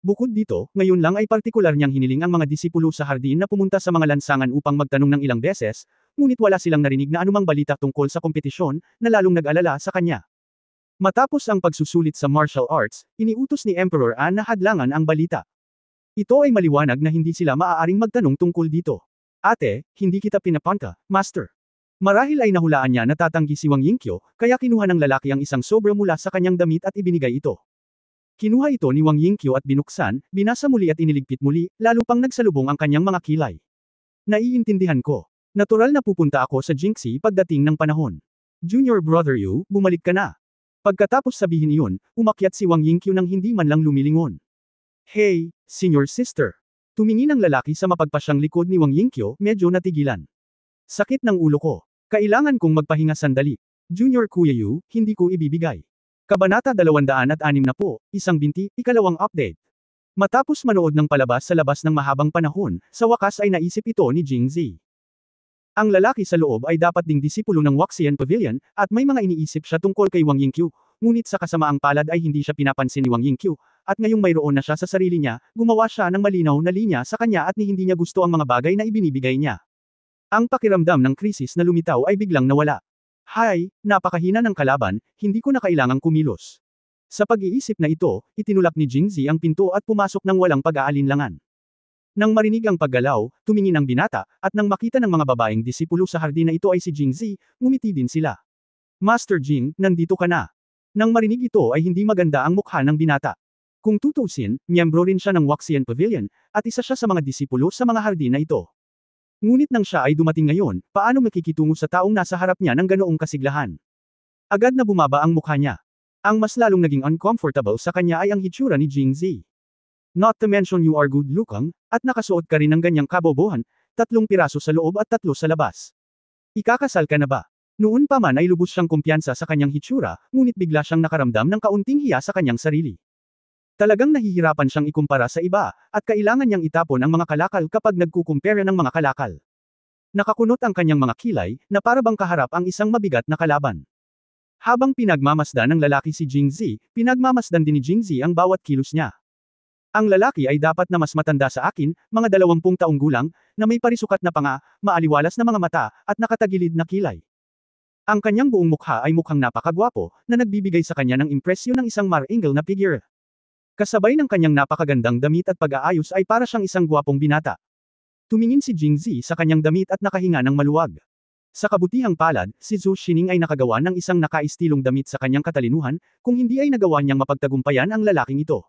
Bukod dito, ngayon lang ay partikular niyang hiniling ang mga disipulo sa hardin na pumunta sa mga lansangan upang magtanong ng ilang beses, ngunit wala silang narinig na anumang balita tungkol sa kompetisyon, na lalong nag-alala sa kanya. Matapos ang pagsusulit sa martial arts, iniutos ni Emperor An na hadlangan ang balita. Ito ay maliwanag na hindi sila maaaring magtanong tungkol dito. Ate, hindi kita pinapanka, Master. Marahil ay nahulaan niya na tatanggi si Wang Yingqiu, kaya kinuha ng lalaki ang isang sobra mula sa kanyang damit at ibinigay ito. Kinuha ito ni Wang Yingqiu at binuksan, binasa muli at iniligpit muli, lalo pang nagsalubong ang kanyang mga kilay. Naiintindihan ko. Natural na pupunta ako sa Jingxi pagdating ng panahon. Junior brother Yu, bumalik ka na. Pagkatapos sabihin iyon, umakyat si Wang Yingqiu nang hindi man lang lumilingon. Hey, senior sister. Tumingin ang lalaki sa mapagpasyang likod ni Wang Yingqiu, medyo natigilan. Sakit ng ulo ko. Kailangan kong magpahinga sandali. Junior Kuya Yu, hindi ko ibibigay. Kabanata 260, isang binti, ikalawang update. Matapos manood ng palabas sa labas ng mahabang panahon, sa wakas ay naisip ito ni Jingzi. Ang lalaki sa loob ay dapat ding disipulo ng Waxian Pavilion, at may mga iniisip siya tungkol kay Wang Yingqiu, ngunit sa kasamaang palad ay hindi siya pinapansin ni Wang Yingqiu, at ngayong mayroon na siya sa sarili niya, gumawa siya ng malinaw na linya sa kanya at ni hindi niya gusto ang mga bagay na ibinibigay niya. Ang pakiramdam ng krisis na lumitaw ay biglang nawala. Hay, napakahina ng kalaban, hindi ko na kailangang kumilos. Sa pag-iisip na ito, itinulak ni Jingzi ang pinto at pumasok ng walang pag-aalinlangan. Nang marinig ang paggalaw, tumingin ang binata, at nang makita ng mga babaeng disipulo sa hardin na ito ay si Jingzi, ngumiti din sila. Master Jing, nandito ka na. Nang marinig ito ay hindi maganda ang mukha ng binata. Kung tutuusin, miyembro rin siya ng Waxian Pavilion, at isa siya sa mga disipulo sa mga hardin na ito. Ngunit nang siya ay dumating ngayon, paano makikitungo sa taong nasa harap niya ng ganoong kasiglahan? Agad na bumaba ang mukha niya. Ang mas lalong naging uncomfortable sa kanya ay ang hitsura ni Jingzi. Not to mention you are good looking, at nakasuot ka rin ng ganyang kabobohan, 3 piraso sa loob at 3 sa labas. Ikakasal ka na ba? Noon pa man ay lubos siyang kumpiyansa sa kanyang hitsura, ngunit bigla siyang nakaramdam ng kaunting hiya sa kanyang sarili. Talagang nahihirapan siyang ikumpara sa iba, at kailangan niyang itapon ang mga kalakal kapag nagkukumpara ng mga kalakal. Nakakunot ang kanyang mga kilay, na para bang kaharap ang isang mabigat na kalaban. Habang pinagmamasdan ng lalaki si Jingzi, pinagmamasdan din ni Jingzi ang bawat kilos niya. Ang lalaki ay dapat na mas matanda sa akin, mga 20 taong gulang, na may parisukat na panga, maaliwalas na mga mata, at nakatagilid na kilay. Ang kanyang buong mukha ay mukhang napakagwapo, na nagbibigay sa kanya ng impresyon ng isang mar-angle na figure. Kasabay ng kanyang napakagandang damit at pag-aayos ay para siyang isang gwapong binata. Tumingin si Jingzi sa kanyang damit at nakahinga ng maluwag. Sa kabutihang palad, si Zhu Xining ay nakagawa ng isang nakaistilong damit sa kanyang katalinuhan, kung hindi ay nagawa niyang mapagtagumpayan ang lalaking ito.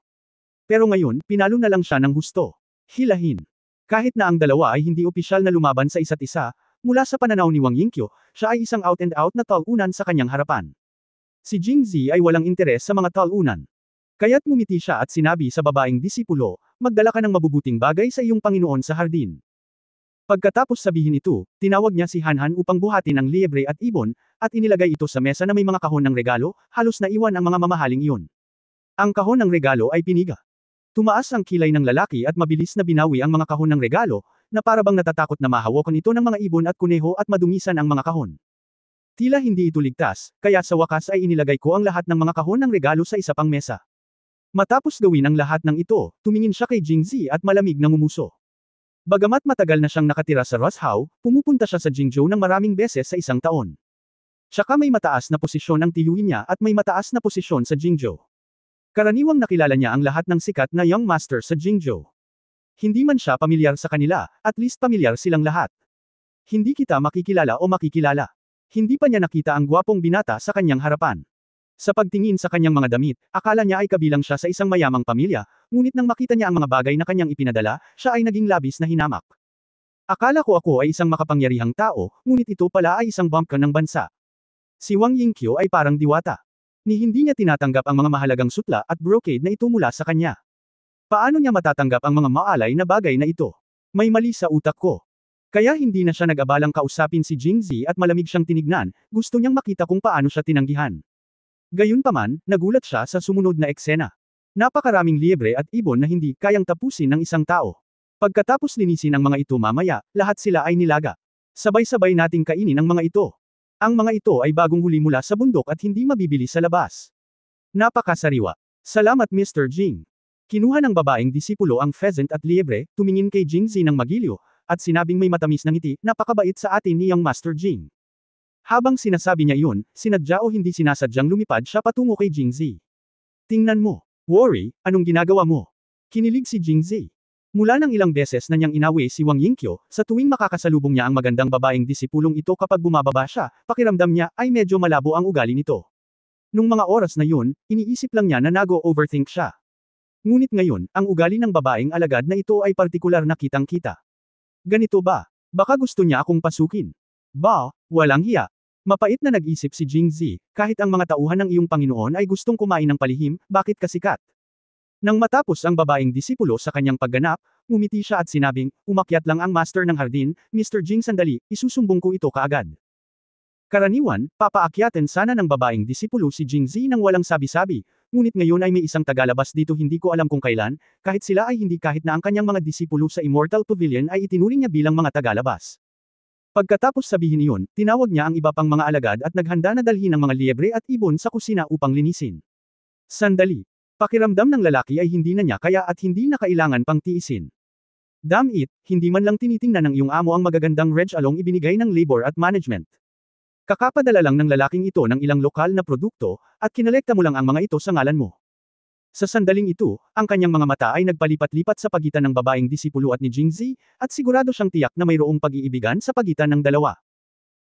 Pero ngayon, pinalo na lang siya ng husto. Hilahin. Kahit na ang dalawa ay hindi opisyal na lumaban sa isa't isa, mula sa pananaw ni Wang Yingqiu, siya ay isang out-and-out na talunan sa kanyang harapan. Si Jingzi ay walang interes sa mga talunan. Kaya't ngumiti siya at sinabi sa babaeng disipulo, magdala ka ng mabubuting bagay sa iyong Panginoon sa hardin. Pagkatapos sabihin ito, tinawag niya si Hanhan upang buhatin ang liebre at ibon, at inilagay ito sa mesa na may mga kahon ng regalo, halos naiwan ang mga mamahaling iyon. Ang kahon ng regalo ay piniga. Tumaas ang kilay ng lalaki at mabilis na binawi ang mga kahon ng regalo, na parabang natatakot na mahawakan ito ng mga ibon at kuneho at madumisan ang mga kahon. Tila hindi ito ligtas, kaya sa wakas ay inilagay ko ang lahat ng mga kahon ng regalo sa isa pang mesa. Matapos gawin ang lahat ng ito, tumingin siya kay Jingzi at malamig na ngumuso. Bagamat matagal na siyang nakatira sa Roshao, pumupunta siya sa Jingzhou ng maraming beses sa isang taon. Tsaka may mataas na posisyon ang tiyuhin niya at may mataas na posisyon sa Jingzhou. Karaniwang nakilala niya ang lahat ng sikat na young master sa Jingzhou. Hindi man siya pamilyar sa kanila, at least pamilyar silang lahat. Hindi kita makikilala o makikilala. Hindi pa niya nakita ang gwapong binata sa kanyang harapan. Sa pagtingin sa kanyang mga damit, akala niya ay kabilang siya sa isang mayamang pamilya, ngunit nang makita niya ang mga bagay na kanyang ipinadala, siya ay naging labis na hinamak. Akala ko ako ay isang makapangyarihang tao, ngunit ito pala ay isang bumpkin ng bansa. Si Wang Yingqiu ay parang diwata. Ni hindi niya tinatanggap ang mga mahalagang sutla at brocade na ito mula sa kanya. Paano niya matatanggap ang mga maalay na bagay na ito? May mali sa utak ko. Kaya hindi na siya nag-abalang kausapin si Jingzi at malamig siyang tinignan, gusto niyang makita kung paano siya tinanggihan. Gayunpaman, nagulat siya sa sumunod na eksena. Napakaraming liebre at ibon na hindi kayang tapusin ng isang tao. Pagkatapos linisin ang mga ito mamaya, lahat sila ay nilaga. Sabay-sabay nating kainin ang mga ito. Ang mga ito ay bagong huli mula sa bundok at hindi mabibili sa labas. Napakasariwa. Salamat Mr. Jing. Kinuha ng babaeng disipulo ang pheasant at liebre, tumingin kay Jingzi ng magiliw, at sinabing may matamis na ngiti, napakabait sa atin niyang Master Jing. Habang sinasabi niya iyon, sinadya o hindi sinasadyang lumipad siya patungo kay Jingzi. Tingnan mo. Worry, anong ginagawa mo? Kinilig si Jingzi. Mula ng ilang beses na niyang inawi si Wang Yingqiu, sa tuwing makakasalubong niya ang magandang babaeng disipulong ito kapag bumababa siya, pakiramdam niya ay medyo malabo ang ugali nito. Nung mga oras na yun, iniisip lang niya na nago-overthink siya. Ngunit ngayon, ang ugali ng babaeng alagad na ito ay partikular na kitang-kita. Ganito ba? Baka gusto niya akong pasukin. Ba, walang hiya. Mapait na nag-isip si Jingzi, kahit ang mga tauhan ng iyong Panginoon ay gustong kumain ng palihim, bakit kasikat? Nang matapos ang babaeng disipulo sa kanyang pagganap, ngumiti siya at sinabing, umakyat lang ang master ng hardin, Mr. Jing sandali, isusumbong ko ito kaagad. Karaniwan, papaakyatin sana ng babaeng disipulo si Jingzi nang walang sabi-sabi, ngunit ngayon ay may isang tagalabas dito hindi ko alam kung kailan, kahit sila ay hindi kahit na ang kanyang mga disipulo sa Immortal Pavilion ay itinuring niya bilang mga tagalabas. Pagkatapos sabihin iyon, tinawag niya ang iba pang mga alagad at naghanda na dalhin ang mga liebre at ibon sa kusina upang linisin. Sandali. Pakiramdam ng lalaki ay hindi na niya kaya at hindi na kailangan pang tiisin. Damn it, hindi man lang tinitingnan ng iyong amo ang magagandang reg along ibinigay ng labor at management. Kakapadala lang ng lalaking ito ng ilang lokal na produkto, at kinolekta mo lang ang mga ito sa ngalan mo. Sa sandaling ito, ang kanyang mga mata ay nagpalipat-lipat sa pagitan ng babaeng disipulo at ni Jingzi, at sigurado siyang tiyak na mayroong pag-iibigan sa pagitan ng dalawa.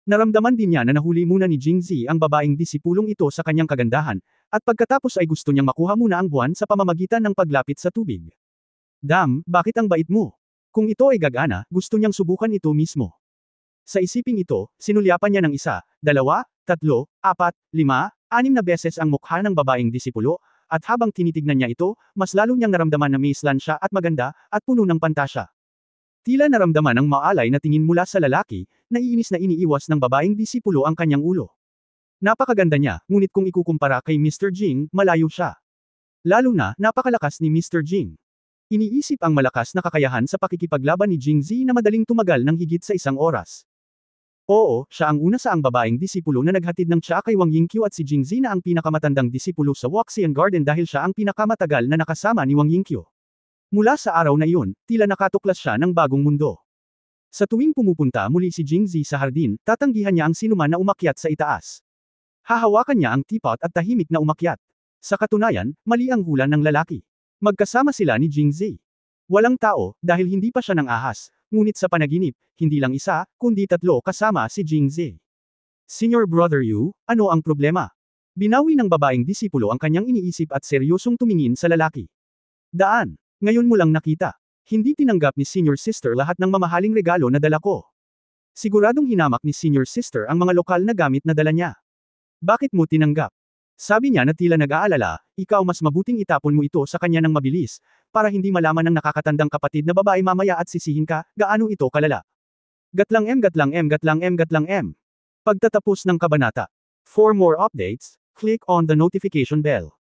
Naramdaman din niya na nahuli muna ni Jingzi ang babaeng disipulong ito sa kanyang kagandahan, at pagkatapos ay gusto niyang makuha muna ang buwan sa pamamagitan ng paglapit sa tubig. Damn, bakit ang bait mo? Kung ito ay gagana, gusto niyang subukan ito mismo. Sa isiping ito, sinulyapan niya ng 1, 2, 3, 4, 5, 6 na beses ang mukha ng babaeng disipulo, at habang tinitignan niya ito, mas lalo niyang naramdaman na maislan siya at maganda, at puno ng pantasya. Tila naramdaman ng maalay na tingin mula sa lalaki, naiinis na iniiwas ng babaeng disipulo ang kanyang ulo. Napakaganda niya, ngunit kung ikukumpara kay Mr. Jing, malayo siya. Lalo na, napakalakas ni Mr. Jing. Iniisip ang malakas na kakayahan sa pakikipaglaban ni Jingzi na madaling tumagal ng higit sa 1 oras. Oo, siya ang una sa ang babaeng disipulo na naghatid ng tsa kay Wang Yingqiu at si Jingzi na ang pinakamatandang disipulo sa Waxian Garden dahil siya ang pinakamatagal na nakasama ni Wang Yingqiu. Mula sa araw na iyon, tila nakatuklas siya ng bagong mundo. Sa tuwing pumupunta muli si Jingzi sa hardin, tatanggihan niya ang sinuman na umakyat sa itaas. Hahawakan niya ang teapot at tahimik na umakyat. Sa katunayan, mali ang hula ng lalaki. Magkasama sila ni Jingzi. Walang tao, dahil hindi pa siya ng ahas, ngunit sa panaginip, hindi lang isa, kundi tatlo kasama si Jingzi. Senior Brother Yu, ano ang problema? Binawi ng babaeng disipulo ang kanyang iniisip at seryosong tumingin sa lalaki. Daan, ngayon mo lang nakita. Hindi tinanggap ni Senior Sister lahat ng mamahaling regalo na dala ko. Siguradong hinamak ni Senior Sister ang mga lokal na gamit na dala niya. Bakit mo tinanggap? Sabi niya na tila nag-aalala, ikaw mas mabuting itapon mo ito sa kanya ng mabilis, para hindi malaman ng nakakatandang kapatid na babae mamaya at sisihin ka, gaano ito kalala. Gatlang M. Pagtatapos ng kabanata. For more updates, click on the notification bell.